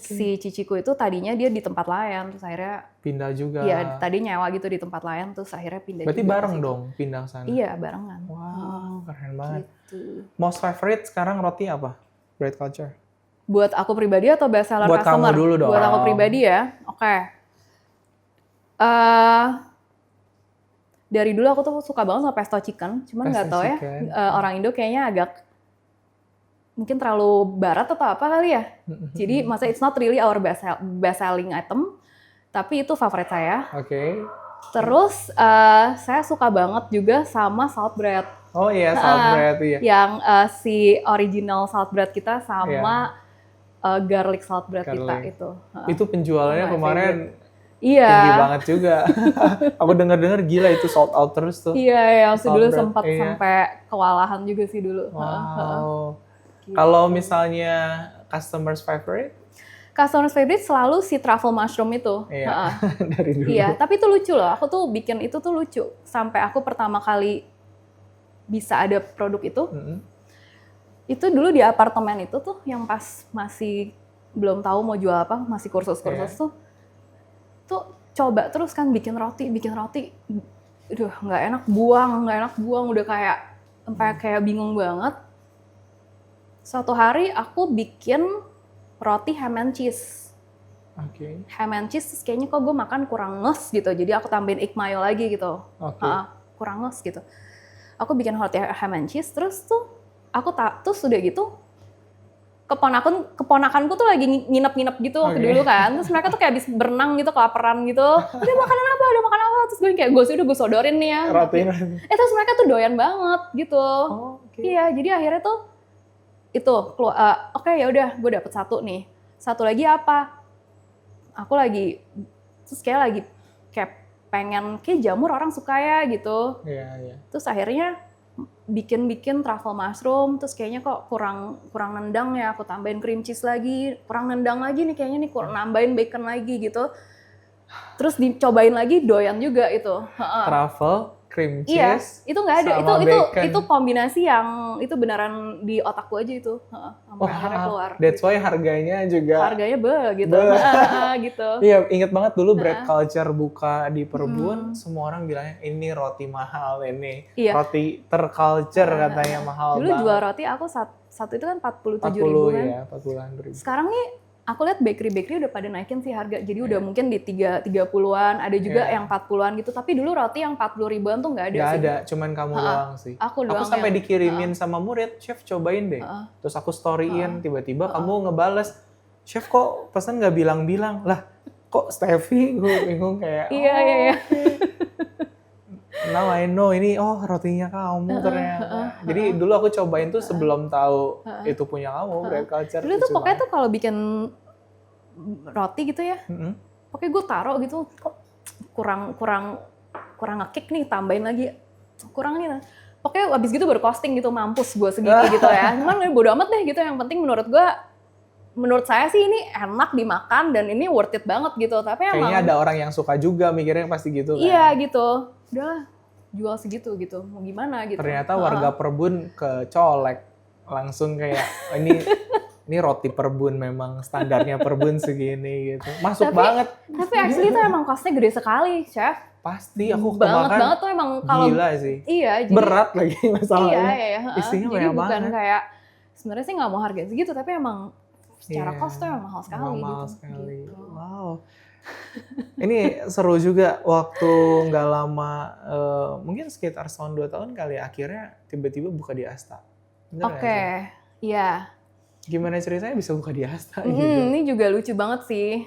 Si ciciku itu tadinya dia di tempat lain, terus akhirnya pindah juga. Iya, tadi nyewa gitu di tempat lain, terus akhirnya pindah. Berarti juga bareng dong pindah ke sana? Iya, barengan. Wow, keren banget. Gitu. Most favorite sekarang roti apa? Bread Culture? Buat aku pribadi atau best seller buat customer? Buat kamu dulu dong. Buat aku pribadi ya, oke. dari dulu aku tuh suka banget sama pesto chicken, cuman nggak tahu ya orang Indo kayaknya agak mungkin terlalu barat atau apa kali ya. Jadi maksudnya it's not really our best selling item, tapi itu favorit saya. Oke. Terus saya suka banget juga sama salt bread. Oh iya, salt bread iya. Yang si original salt bread kita sama garlic salt bread kita itu. Itu penjualannya kemarin tinggi banget juga. Aku dengar-dengar gila itu sold out terus tuh. Iya, dulu sempat sampai kewalahan juga sih dulu. Wow. Gitu. Kalau misalnya customers favorite? Customers favorite selalu si truffle mushroom itu. Iya, dari dulu. Iya, tapi itu lucu loh. Aku tuh bikin itu tuh lucu. Sampai aku pertama kali bisa ada produk itu. Itu dulu di apartemen itu tuh yang pas masih belum tahu mau jual apa, masih kursus-kursus tuh coba terus kan bikin roti. Aduh, nggak enak buang, udah sampai kayak bingung banget. Suatu hari aku bikin roti ham and cheese. Oke. Ham and cheese terus kayaknya kok gue makan kurang nges gitu. Jadi aku tambahin egg mayo lagi gitu. Kurang nges gitu. Aku bikin roti ham and cheese terus tuh terus udah gitu keponakanku tuh lagi nginep gitu waktu dulu kan. Terus mereka tuh kayak habis berenang gitu, kelaparan gitu. Udah makan apa? Terus gue sodorin nih ya. Terus mereka tuh doyan banget gitu. Iya, jadi akhirnya tuh itu oke, ya udah gue dapet satu nih. Satu lagi apa? Aku lagi pengen kayak jamur orang suka ya gitu. Iya. Terus akhirnya bikin truffle mushroom, terus kayaknya kok kurang nendang ya, aku tambahin cream cheese lagi, kurang nendang lagi nih kayaknya nih, nambahin bacon lagi gitu. Terus dicobain lagi, doyan juga itu. Truffle, cream cheese, itu nggak ada, itu kombinasi yang itu beneran di otakku aja itu, sampai akhirnya keluar. That's why harganya juga. Harganya gitu. Gitu. Iya, inget banget dulu bread culture buka di Perbun, semua orang bilangnya ini roti mahal, ini roti terculture katanya mahal dulu banget. Dulu jual roti aku satu itu kan 47.000 kan. Iya, 40.000. Sekarang nih aku lihat bakery udah pada naikin sih harga. Jadi udah mungkin di 30-an, ada juga yang 40-an gitu. Tapi dulu roti yang 40.000-an tuh nggak ada sih. Nggak ada, cuman kamu doang sih. Aku sampai dikirimin sama murid, chef cobain deh. Terus aku storyin, tiba-tiba kamu ngebales, chef kok pesan nggak bilang-bilang. Lah, kok Steffi? Gue bingung kayak, Iya. Now I know ini rotinya kamu ternyata. Jadi dulu aku cobain tuh sebelum tahu itu punya kamu, bread culture. Dulu tuh pokoknya tuh kalau bikin roti gitu ya, pokoknya gue taruh gitu, kok kurang ngekick nih, tambahin lagi, kurang nih. Pokoknya abis gitu baru posting gitu, mampus gue segitu gitu ya. Cuman bodo amat deh gitu, yang penting menurut saya sih ini enak dimakan dan ini worth it banget gitu. Tapi kayaknya ada orang yang suka juga mikirnya pasti gitu kan. Iya gitu. Udahlah, jual segitu gitu. Mau gimana gitu. Ternyata warga Perbun kecolek. Langsung kayak ini roti Perbun memang standarnya Perbun segini gitu. Masuk banget. Tapi actually itu emang costnya gede sekali, Chef. Pasti aku banget tuh emang kalau gila sih. Iya, jadi berat lagi masalahnya. Iya. Isinya jadi bukan banget. Kayak sebenarnya sih nggak mau harga segitu, tapi emang secara cost tuh emang mahal sekali gitu. Wow. Ini seru juga waktu nggak lama, mungkin sekitar setahun 2 tahun kali akhirnya tiba-tiba buka di Asta. Oke, iya. Gimana ceritanya bisa buka di Asta? Gitu? Ini juga lucu banget sih.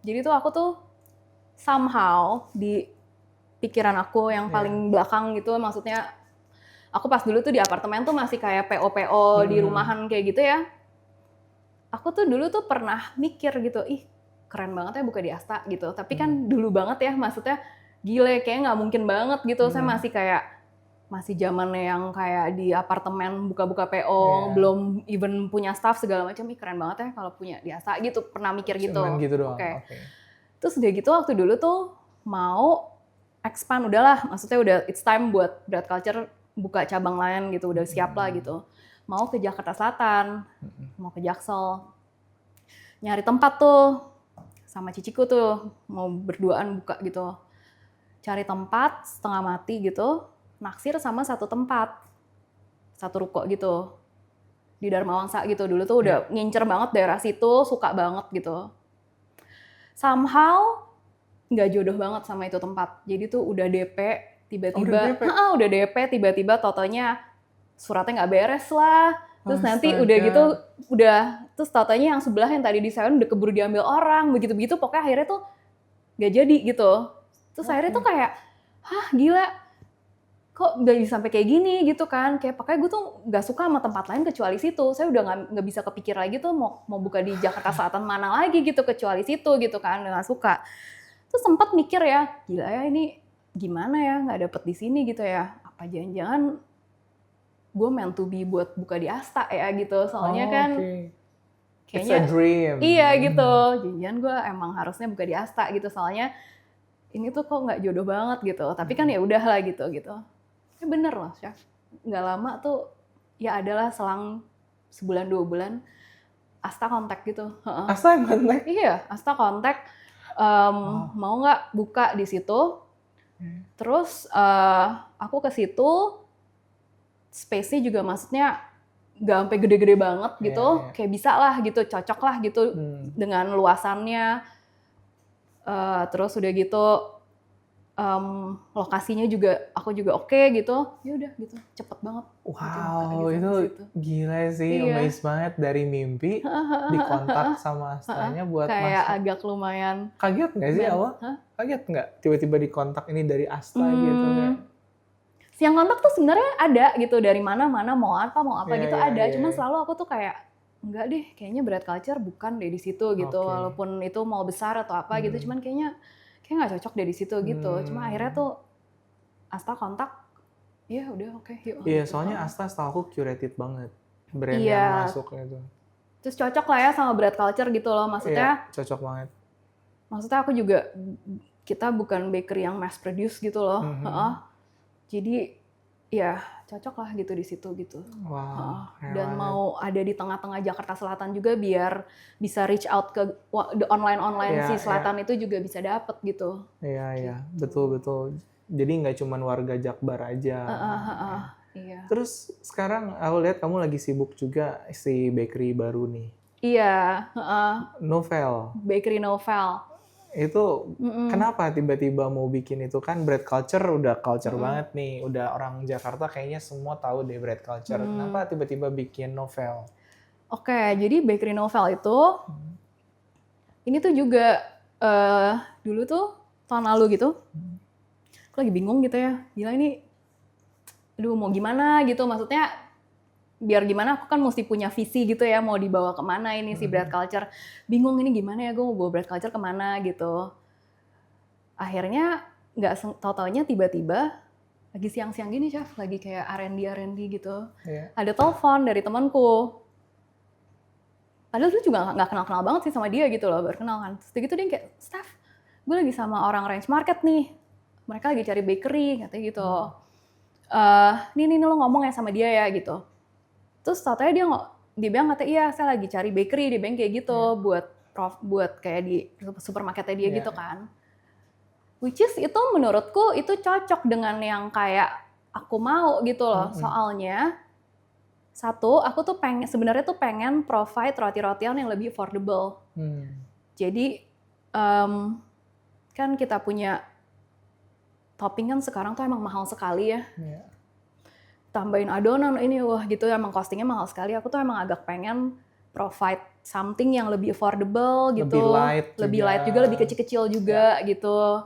Jadi tuh aku tuh somehow di pikiran aku yang paling belakang gitu, maksudnya aku pas dulu tuh di apartemen tuh masih kayak PO di rumahan kayak gitu ya. Aku tuh dulu tuh pernah mikir gitu, keren banget ya buka di Asta gitu. Tapi kan dulu banget ya, maksudnya gile, kayak nggak mungkin banget gitu. Saya masih zamannya yang kayak di apartemen buka-buka PO, belum even punya staff segala macam. Keren banget ya kalau punya di Asta gitu. Pernah mikir gitu. Cuman gitu doang. Okay. Terus udah gitu waktu dulu tuh mau expand, udahlah. Maksudnya udah it's time buat bread culture buka cabang lain gitu. Udah siap lah gitu. Mau ke Jakarta Selatan, mau ke Jaksel. Nyari tempat tuh. Sama ciciku tuh mau berduaan buka gitu, cari tempat setengah mati gitu, naksir sama satu tempat, satu ruko gitu di Dharma Wangsa gitu. Dulu tuh udah ngincer banget daerah situ, suka banget gitu. Somehow nggak jodoh banget sama itu tempat. Jadi tuh udah DP, tiba-tiba, udah DP, tiba-tiba totonya suratnya nggak beres lah. Terus nanti udah gitu, terus totonya yang sebelah yang tadi disewain udah keburu diambil orang, begitu-begitu pokoknya akhirnya tuh nggak jadi gitu. Terus akhirnya tuh kayak, gila, kok nggak bisa sampai kayak gini gitu kan. Kayak pokoknya gue tuh nggak suka sama tempat lain kecuali situ. Saya udah nggak bisa kepikir lagi tuh mau buka di Jakarta Selatan mana lagi gitu kecuali situ gitu kan, nggak suka. Terus sempat mikir ya, gila ya ini gimana ya nggak dapet di sini gitu ya. Apa jangan-jangan gue meant to be buat buka di Asta ya gitu. Soalnya kan kayaknya it's a dream. Iya gitu. Jangan gue emang harusnya buka di Asta gitu. Soalnya ini tuh kok nggak jodoh banget gitu. Tapi kan ya udah lah gitu. Ya bener loh, Chef. Nggak lama tuh ya adalah selang sebulan 2 bulan Asta kontak gitu. Asta kontak? Iya, Asta kontak. Mau nggak buka di situ? Terus aku ke situ. Space-nya juga maksudnya nggak sampai gede-gede banget gitu, kayak bisa lah gitu, cocok lah gitu dengan luasannya. Terus udah gitu lokasinya juga aku juga oke gitu, ya udah gitu, cepet banget. Wow, itu gila sih, amazed banget dari mimpi dikontak sama Astanya buat kayak masuk. Agak lumayan. Kaget nggak sih awal? Kaget nggak tiba-tiba dikontak ini dari Asta gitu kayak? Yang kontak tuh sebenarnya ada gitu dari mana mau apa gitu ada. Cuman selalu aku tuh kayak enggak deh, kayaknya Bread Culture bukan deh di situ gitu. Walaupun itu mall besar atau apa gitu, cuman kayaknya nggak cocok deh di situ gitu. Cuma akhirnya tuh Asta kontak, ya udah oke, yuk. Iya, soalnya Asta setahu aku curated banget brand yang masuk itu. Terus cocok lah ya sama Bread Culture gitu loh, maksudnya. Iya, cocok banget. Maksudnya aku juga, kita bukan bakery yang mass produce gitu loh. Jadi ya cocok lah gitu di situ gitu. Wow. Dan mau ada di tengah-tengah Jakarta Selatan juga biar bisa reach out ke online si Selatan itu juga bisa dapet gitu. Iya, betul. Jadi nggak cuma warga Jakbar aja. Iya. Terus sekarang aku lihat kamu lagi sibuk juga si bakery baru nih. Iya. Novel. Bakery Novel. Itu kenapa tiba-tiba mau bikin itu? Kan Bread Culture udah culture banget nih, udah orang Jakarta kayaknya semua tahu deh Bread Culture. Kenapa tiba-tiba bikin Novel? Oke, jadi Bakery Novel itu ini tuh juga dulu tuh tahun lalu gitu, aku lagi bingung gitu ya, gila ini, aduh mau gimana gitu, maksudnya biar gimana aku kan mesti punya visi gitu ya, mau dibawa kemana ini si Bread Culture. Bingung ini gimana ya, gue mau bawa Bread Culture kemana gitu. Akhirnya nggak tahu-taunya tiba-tiba lagi siang-siang gini, Chef, lagi kayak R&D gitu. Ada telepon dari temanku. Padahal dulu juga nggak kenal-kenal banget sih sama dia gitu loh, baru kenal kan. Terus gitu dia kayak, Steph, gue lagi sama orang Range Market nih. Mereka lagi cari bakery, katanya gitu. Nih lo ngomong ya sama dia ya gitu. Terus katanya dia bilang katanya iya saya lagi cari bakery, dia bilang kayak gitu buat kayak di supermarketnya dia gitu kan. Which is itu menurutku itu cocok dengan yang kayak aku mau gitu loh. Soalnya satu, aku tuh sebenarnya tuh pengen provide roti-rotian yang lebih affordable. Jadi kan kita punya topping kan sekarang tuh emang mahal sekali ya. Tambahin adonan ini wah gitu emang costingnya mahal sekali. Aku tuh emang agak pengen provide something yang lebih affordable gitu, lebih light juga, lebih kecil-kecil juga gitu.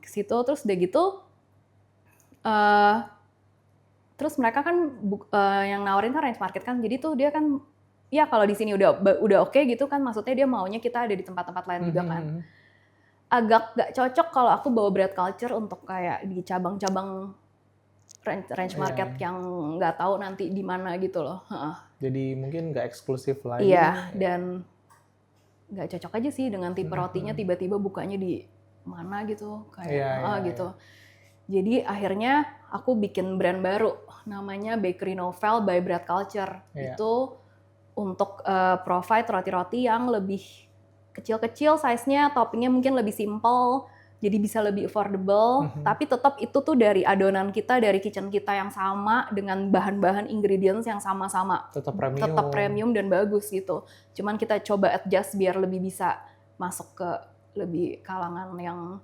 Ke situ terus udah gitu terus mereka kan yang nawarin kan Range Market kan, jadi tuh dia kan ya kalau di sini udah oke gitu kan, maksudnya dia maunya kita ada di tempat-tempat lain juga kan. Agak gak cocok kalau aku bawa Bread Culture untuk kayak di cabang-cabang Range Market yang nggak tahu nanti di mana gitu loh. Jadi mungkin nggak eksklusif lagi. Iya, dan nggak cocok aja sih dengan tipe rotinya tiba-tiba bukanya di mana gitu, kayak gitu. Jadi akhirnya aku bikin brand baru, namanya Bakery Novel by Bread Culture. Itu untuk provide roti-roti yang lebih kecil-kecil size-nya, toppingnya mungkin lebih simple. Jadi bisa lebih affordable, tapi tetap itu tuh dari adonan kita, dari kitchen kita yang sama, dengan bahan-bahan ingredients yang sama-sama. Tetap premium dan bagus gitu. Cuman kita coba adjust biar lebih bisa masuk ke lebih kalangan yang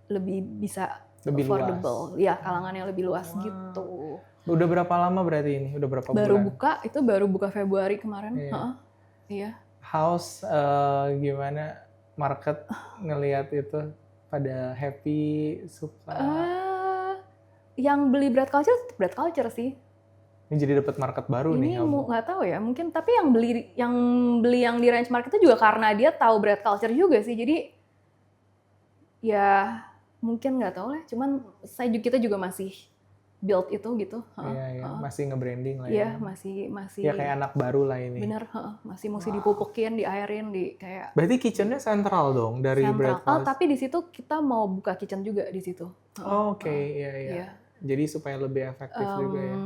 lebih bisa lebih affordable. Iya, kalangan yang lebih luas gitu. Udah berapa lama berarti ini? Udah berapa bulan? Baru buka Februari kemarin. Iya. How's gimana market ngelihat itu? Pada happy, suka? Yang beli Bread Culture sih. Ini jadi dapat market baru ini nih. Ini nggak tahu ya, mungkin tapi yang beli yang di Ranch Market itu juga karena dia tahu Bread Culture juga sih. Jadi ya mungkin nggak tahu lah. Cuman kita juga masih build itu gitu. Iya, masih nge-branding lah ya. Iya, masih. Ya kayak anak baru lah ini. Bener, masih mesti dipupukin, diairin, kayak. Berarti kitchennya sentral dong dari Bread Culture. Tapi di situ kita mau buka kitchen juga di situ. Oke, iya. Jadi supaya lebih efektif juga ya.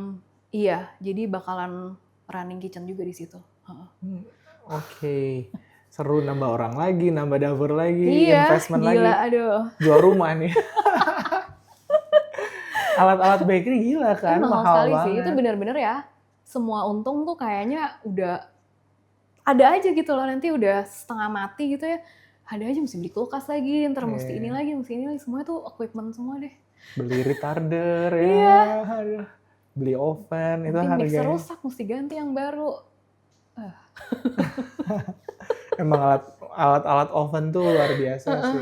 Iya, jadi bakalan running kitchen juga di situ. Oke. Seru, nambah orang lagi, nambah dapur lagi, investment gila, lagi. Aduh. Jual rumah nih. Alat-alat bakery gila kan, mahal sekali banget. Sih. Itu benar-benar ya. Semua untung tuh kayaknya udah ada aja gitu loh, nanti udah setengah mati gitu ya. Ada aja mesti beli kulkas lagi, ntar mesti ini lagi, semua tuh equipment semua deh. Beli retarder ya. Beli oven, itu harganya. Mixer rusak, mesti ganti yang baru. Emang alat oven tuh luar biasa sih.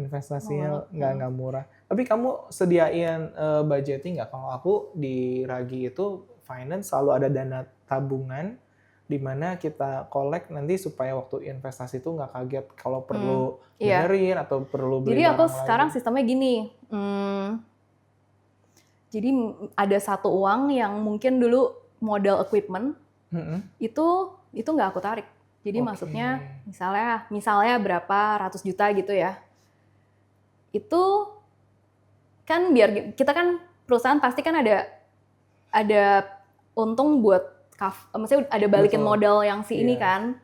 Investasinya nggak murah. Tapi kamu sediain budgeting nggak? Kalau aku di Ragi itu finance selalu ada dana tabungan di mana kita collect nanti supaya waktu investasi itu nggak kaget kalau perlu benerin atau perlu beli. Jadi barang aku lagi. Sekarang sistemnya gini. Jadi ada satu uang yang mungkin dulu modal equipment itu nggak aku tarik. Jadi maksudnya misalnya berapa ratus juta gitu ya. Itu kan biar kita kan perusahaan pasti kan ada untung buat maksudnya ada balikin modal yang ini kan.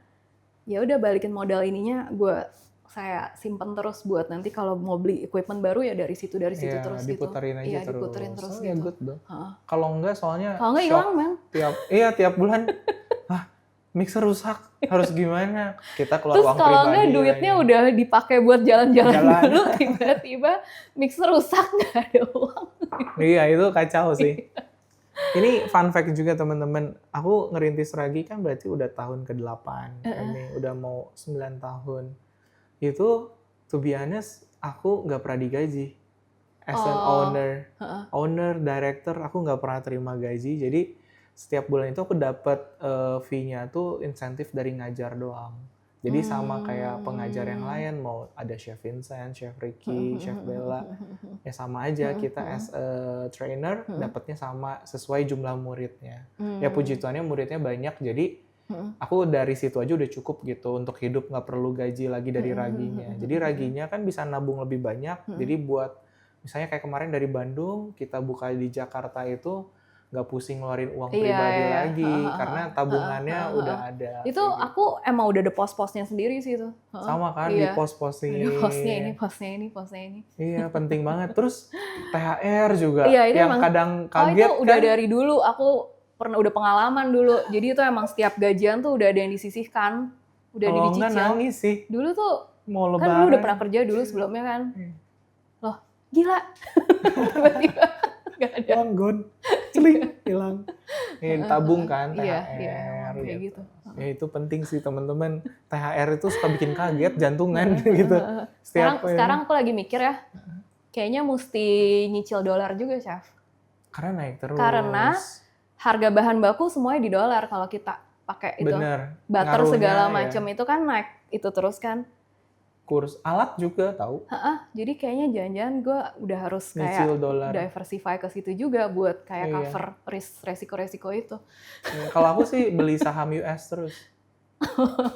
Ya udah balikin modal ininya saya simpen terus buat nanti kalau mau beli equipment baru ya dari situ terus diputerin gitu. Aja terus. Diputerin terus gitu. Ya good dong. Kalau enggak soalnya hilang man. Tiap bulan mixer rusak harus gimana? Kita keluar uang pribadi. Terus kalau enggak duitnya udah dipakai buat jalan-jalan dulu tiba-tiba mixer rusak nggak ada uang. Iya itu kacau sih. Ini fun fact juga teman-teman. Aku ngerintis Ragi kan berarti udah tahun ke-8. Ini udah mau 9 tahun. Itu to be honest aku nggak pernah digaji as an owner, director, aku nggak pernah terima gaji. Jadi setiap bulan itu aku dapat fee-nya tuh insentif dari ngajar doang. Jadi sama kayak pengajar yang lain, mau ada Chef Vincent, Chef Ricky, Chef Bella, ya sama aja kita as a trainer dapatnya sama sesuai jumlah muridnya. Ya puji Tuhannya muridnya banyak, jadi aku dari situ aja udah cukup gitu untuk hidup, nggak perlu gaji lagi dari Raginya. Jadi Raginya kan bisa nabung lebih banyak. Jadi buat misalnya kayak kemarin dari Bandung kita buka di Jakarta itu nggak pusing ngeluarin uang pribadi lagi karena tabungannya udah ada. Itu aku emang udah ada pos-posnya sendiri sih itu. Sama kan di pos-posnya. Ini posnya ini. Iya penting banget. Terus THR juga emang, yang kadang kaget itu udah dari dulu aku udah pengalaman dulu. Jadi itu emang setiap gajian tuh udah ada yang disisihkan, udah dicicil. Nggak nangis sih. Dulu tuh mau lebaran. Kan lu udah pernah kerja dulu sebelumnya kan. Loh, gila. Tiba-tiba nggak ada. Gon, celing, hilang. Tabung kan THR. Iya, kayak gitu. Ya itu penting sih teman-teman. THR itu suka bikin kaget jantungan gitu. Sekarang aku lagi mikir ya, kayaknya mesti nyicil dolar juga, Chef. Karena naik terus. Karena harga bahan baku semuanya di dolar kalau kita pakai itu. Bener. Butter segala macam itu kan naik itu terus kan. Kurs alat juga tahu. Jadi kayaknya jangan-jangan gue udah harus kayak diversify ke situ juga buat kayak cover resiko-resiko itu. Kalau aku sih beli saham US terus.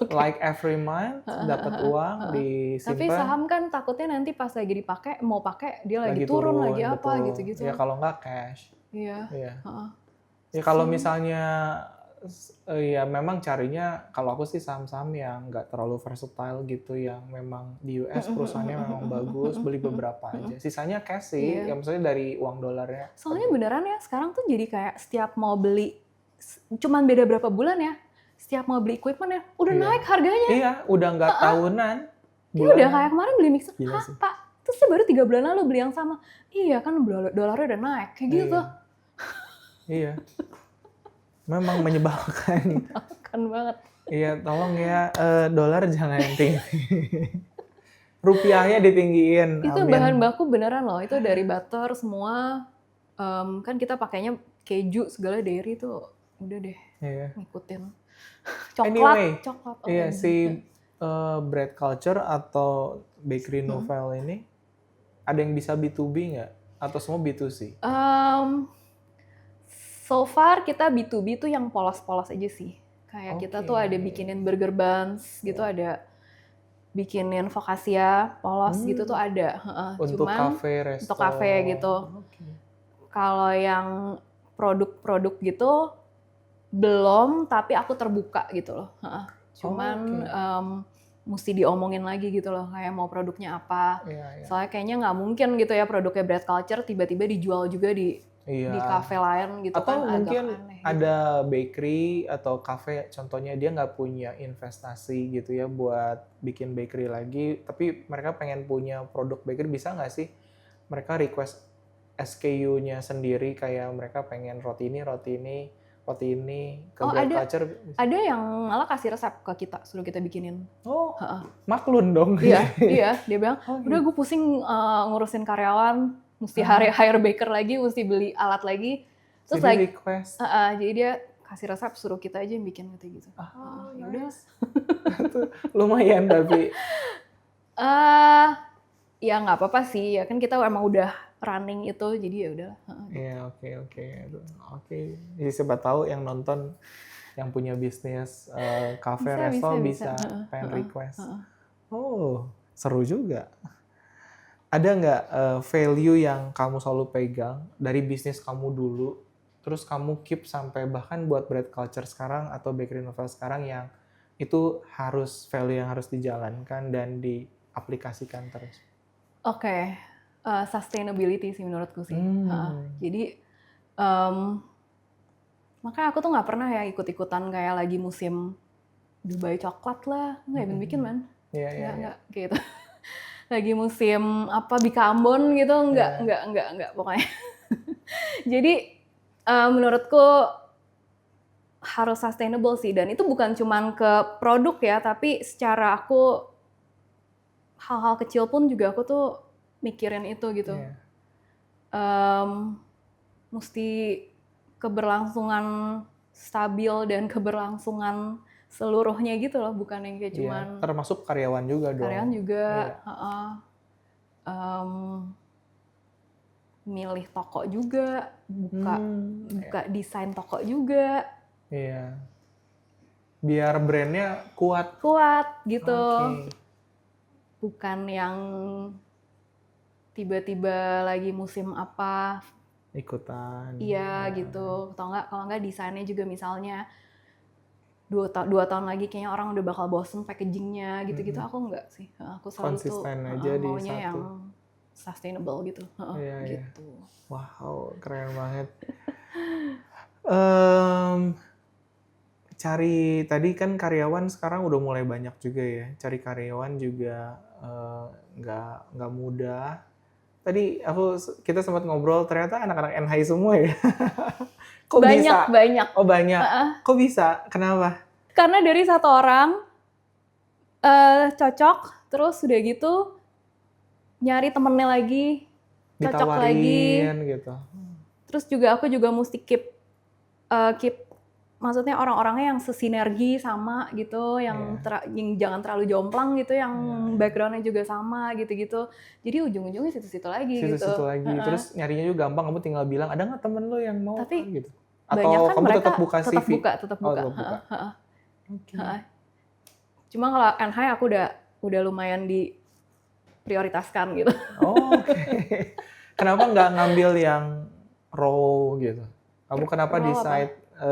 Like every month dapat uang disimpan. Tapi saham kan takutnya nanti pas lagi dipakai mau pakai dia lagi turun lagi apa gitu-gitu. Ya kalau nggak cash. Iya. Ya kalau misalnya ya memang carinya kalau aku sih saham-saham yang nggak terlalu versatile gitu, yang memang di US perusahaannya memang bagus, beli beberapa aja. Sisanya cash sih, yang maksudnya dari uang dolarnya. Soalnya beneran ya sekarang tuh jadi kayak setiap mau beli, cuman beda berapa bulan ya, setiap mau beli equipment ya udah naik harganya. Iya, udah nggak tahunan. Dia udah kayak kemarin beli mixer, Pak? Terus saya baru 3 bulan lalu beli yang sama. Iya kan dolarnya udah naik, kayak gitu. Iya. Memang menyebalkan. Menyebalkan banget. Iya, tolong ya, dolar jangan tinggi. Rupiahnya ditinggiin. Itu bahan baku beneran loh, itu dari butter semua. Kan kita pakainya keju segala dairy tuh udah deh ngikutin. Coklat. Iya, si bread culture atau bakery novel ini ada yang bisa B2B nggak? Atau semua B2C? So far kita B2B tuh yang polos-polos aja sih. Kayak kita tuh ada bikinin burger buns gitu, ada bikinin focaccia polos gitu tuh ada. Untuk kafe, resto. Untuk kafe gitu. Kalau yang produk-produk gitu belum, tapi aku terbuka gitu loh. Cuman mesti diomongin lagi gitu loh, kayak mau produknya apa. Soalnya kayaknya nggak mungkin gitu ya produknya bread culture tiba-tiba dijual juga di kafe lain gitu. Atau kan mungkin agak aneh, ada bakery atau kafe, contohnya dia nggak punya investasi gitu ya buat bikin bakery lagi, tapi mereka pengen punya produk bakery, bisa nggak sih mereka request SKU-nya sendiri, kayak mereka pengen roti ini ke bread culture. Ada yang malah kasih resep ke kita, suruh kita bikinin. Maklun dong. Iya, dia bilang, udah gue pusing ngurusin karyawan, mesti hire baker lagi, mesti beli alat lagi. Terus jadi request. Jadi dia kasih resep, suruh kita aja yang bikin gitu. Ya udah. Lumayan tapi. Ya nggak apa-apa sih, ya kan kita emang udah running itu, jadi ya udah. Iya, oke. Jadi siapa tahu yang nonton yang punya bisnis cafe resto bisa pengen request. Seru juga. Ada nggak value yang kamu selalu pegang dari bisnis kamu dulu, terus kamu keep sampai bahkan buat bread culture sekarang atau bakery novel sekarang, yang itu harus value yang harus dijalankan dan diaplikasikan terus? Sustainability sih menurutku sih. Jadi makanya aku tuh nggak pernah ya ikut-ikutan kayak lagi musim Dubai coklat lah, nggak bikin man. Nggak gitu. Lagi musim apa Bika Ambon gitu, nggak pokoknya. Jadi menurutku harus sustainable sih, dan itu bukan cuman ke produk ya, tapi secara aku hal-hal kecil pun juga aku tuh mikirin itu gitu. Mesti keberlangsungan stabil dan keberlangsungan seluruhnya gitu loh, bukan yang kayak cuman. Termasuk karyawan juga dong. Karyawan juga. Milih toko juga, buka desain toko juga. Iya. Biar brandnya kuat. Kuat gitu. Bukan yang tiba-tiba lagi musim apa ikutan. Iya gitu. Kalau nggak desainnya juga misalnya 2 tahun lagi kayaknya orang udah bakal bosen packagingnya gitu-gitu. Aku nggak sih. Aku selalu konsisten tuh aja di maunya satu. yang sustainable gitu. Gitu. Wow, keren banget. Cari tadi kan karyawan sekarang udah mulai banyak juga ya. Cari karyawan juga nggak mudah. Tadi kita sempat ngobrol, ternyata anak-anak NHI semua ya. Kok bisa? Banyak. Oh banyak. Kok bisa? Kenapa? Karena dari satu orang cocok, terus udah gitu nyari temennya lagi, cocok lagi. Gitu. Terus aku juga mesti keep maksudnya orang-orangnya yang sesinergi sama gitu, yang jangan terlalu jomplang gitu, yang backgroundnya juga sama gitu-gitu. Jadi ujung-ujungnya situ-situ lagi. Situ-situ lagi. Terus nyarinya juga gampang, kamu tinggal bilang, ada nggak temen lo yang mau? Tapi gitu. Atau kamu tetap buka CV? Tetap buka. Cuma kalau NHI aku udah lumayan diprioritaskan gitu. Kenapa nggak ngambil yang raw gitu? Kamu kenapa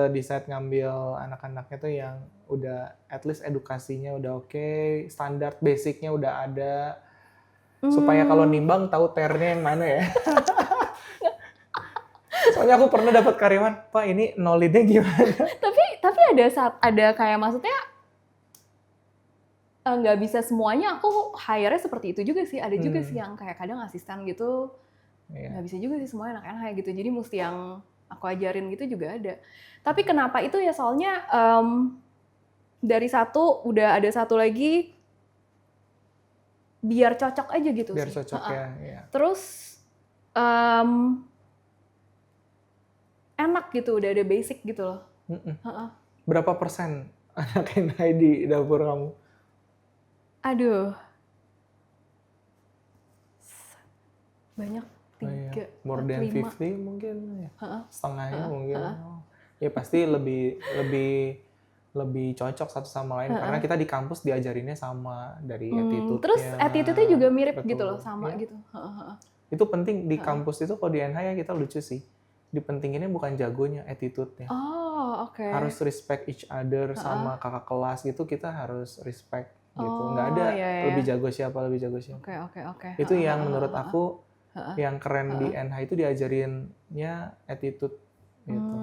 decide ngambil anak-anaknya tuh yang udah at least edukasinya udah oke, standar basicnya udah ada, supaya kalau nimbang tahu ternya yang mana ya? Soalnya aku pernah dapat karyawan, Pak ini knowledge-nya gimana? Tapi ada kayak maksudnya nggak bisa semuanya aku hire-nya seperti itu juga sih. Ada juga sih yang kayak kadang asisten gitu. Nggak bisa juga sih semuanya anak NH gitu. Jadi mesti yang aku ajarin gitu juga ada. Tapi kenapa itu ya, soalnya dari satu udah ada satu lagi biar cocok aja gitu biar sih. Biar cocok ya. Terus enak gitu, udah ada basic gitu loh. Berapa persen anak NH di dapur kamu? Aduh, banyak. 3, more than 5. 50 mungkin ya. Setengahnya mungkin. Ya pasti lebih cocok satu sama lain karena kita di kampus diajarinnya sama dari attitude-nya. Terus attitude-nya juga mirip gitu loh, sama gitu. Itu penting di kampus itu, kalau di NH ya kita lucu sih. Dipentinginnya bukan jagonya, attitude-nya. Oh, oke. Harus respect each other sama kakak kelas gitu, kita harus respect gitu. Nggak ada lebih jago siapa. Oke. Itu yang menurut aku yang keren di NH itu diajarinnya attitude gitu.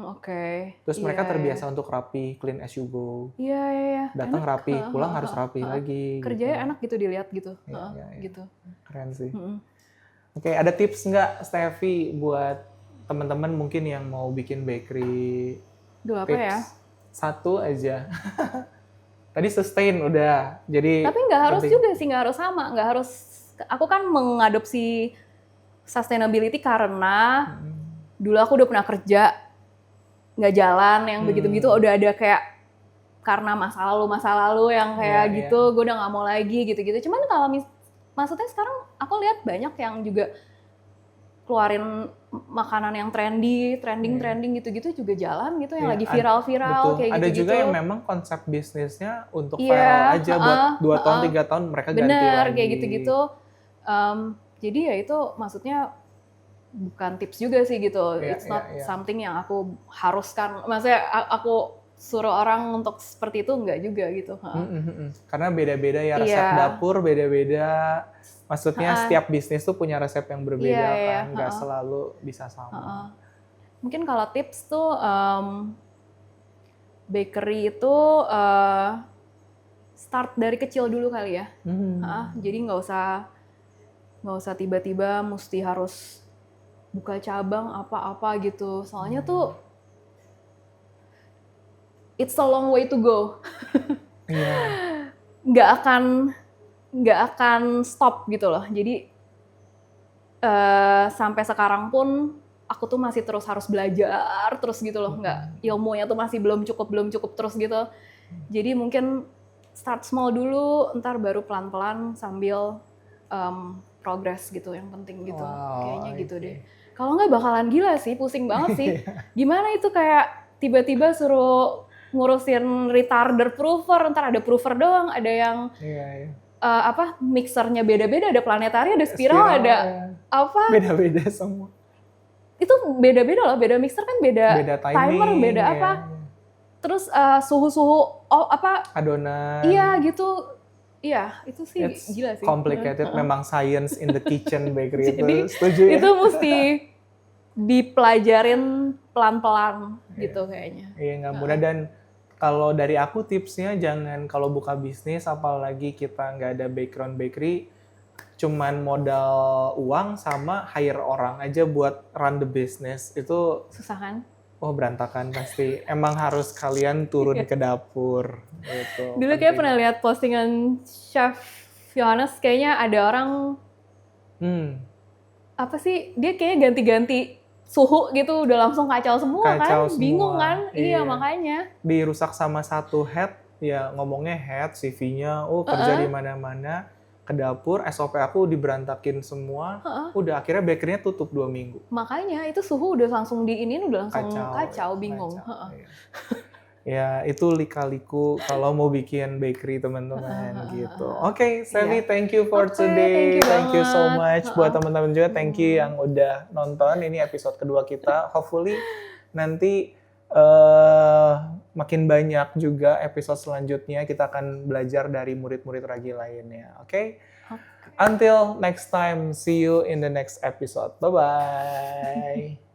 Oke. Terus mereka terbiasa untuk rapi, clean as you go. Iya. Datang rapi, pulang harus rapi lagi. Kerjanya enak gitu dilihat gitu. Gitu. Keren sih. Oke, ada tips nggak Steffi buat teman-teman mungkin yang mau bikin bakery? Apa ya? Satu aja. Tadi sustain udah. Jadi. Tapi nggak harus juga sih, nggak harus sama, nggak harus. Aku kan mengadopsi sustainability karena dulu aku udah pernah kerja nggak jalan yang begitu-begitu, udah ada kayak karena masa lalu yang kayak gitu, gue udah nggak mau lagi gitu-gitu. Cuman kalau maksudnya sekarang aku lihat banyak yang juga keluarin makanan yang trending gitu-gitu juga jalan gitu, yang lagi viral-viral kayak gitu. Ada juga yang memang konsep bisnisnya untuk viral aja buat 2 tahun 3 tahun mereka ganti lagi. Bener, kayak gitu-gitu. Jadi ya itu maksudnya bukan tips juga sih gitu. It's not something yang aku haruskan. Maksudnya aku suruh orang untuk seperti itu, enggak juga gitu. Karena beda-beda ya resep dapur, beda-beda. Maksudnya setiap bisnis tuh punya resep yang berbeda kan, nggak selalu bisa sama. Mungkin kalau tips tuh bakery itu start dari kecil dulu kali ya. Jadi nggak usah tiba-tiba mesti harus buka cabang apa-apa gitu. Soalnya tuh it's a long way to go. Nggak akan stop gitu loh. Jadi sampai sekarang pun aku tuh masih terus harus belajar terus gitu loh. Nggak, ilmunya tuh masih belum cukup terus gitu. Jadi mungkin start small dulu, ntar baru pelan-pelan sambil progress gitu, yang penting gitu. Kayaknya gitu deh. Kalau nggak bakalan gila sih, pusing banget sih. Gimana itu kayak tiba-tiba suruh ngurusin retarder prover, ntar ada prover doang, ada yang mixernya beda-beda, ada planetari, ada spiral, ada apa? Beda-beda semua. Itu beda-beda loh, beda mixer kan beda timing, timer, beda apa? Terus suhu-suhu adonan. Iya gitu. Iya, itu sih gila sih. Complicated, memang science in the kitchen bakery. Jadi, setuju ya? Itu mesti dipelajarin pelan-pelan gitu kayaknya. Iya, nggak mudah. Dan kalau dari aku tipsnya, jangan kalau buka bisnis, apalagi kita nggak ada background bakery, cuman modal uang sama hire orang aja buat run the business. Itu susah kan? Oh, berantakan pasti. Emang harus kalian turun ke dapur. Gitu. Dulu kayak pernah lihat postingan Chef Yohanes, kayaknya ada orang apa sih, dia kayaknya ganti-ganti suhu gitu, udah langsung kacau semua. Bingung kan? Iya, makanya. Dirusak sama satu head, ya ngomongnya head, CV-nya, kerja di mana-mana. Ke dapur, SOP aku diberantakin semua, udah akhirnya bakery-nya tutup 2 minggu. Makanya itu suhu udah langsung diinin, udah langsung kacau bingung. Ya itu lika-liku kalau mau bikin bakery teman-teman gitu. Oke, Steffi, thank you for today. Thank you so much buat teman-teman juga. Thank you yang udah nonton. Ini episode kedua kita. Hopefully nanti makin banyak juga episode selanjutnya, kita akan belajar dari murid-murid Ragi lainnya. Oke? Until next time, see you in the next episode. Bye-bye.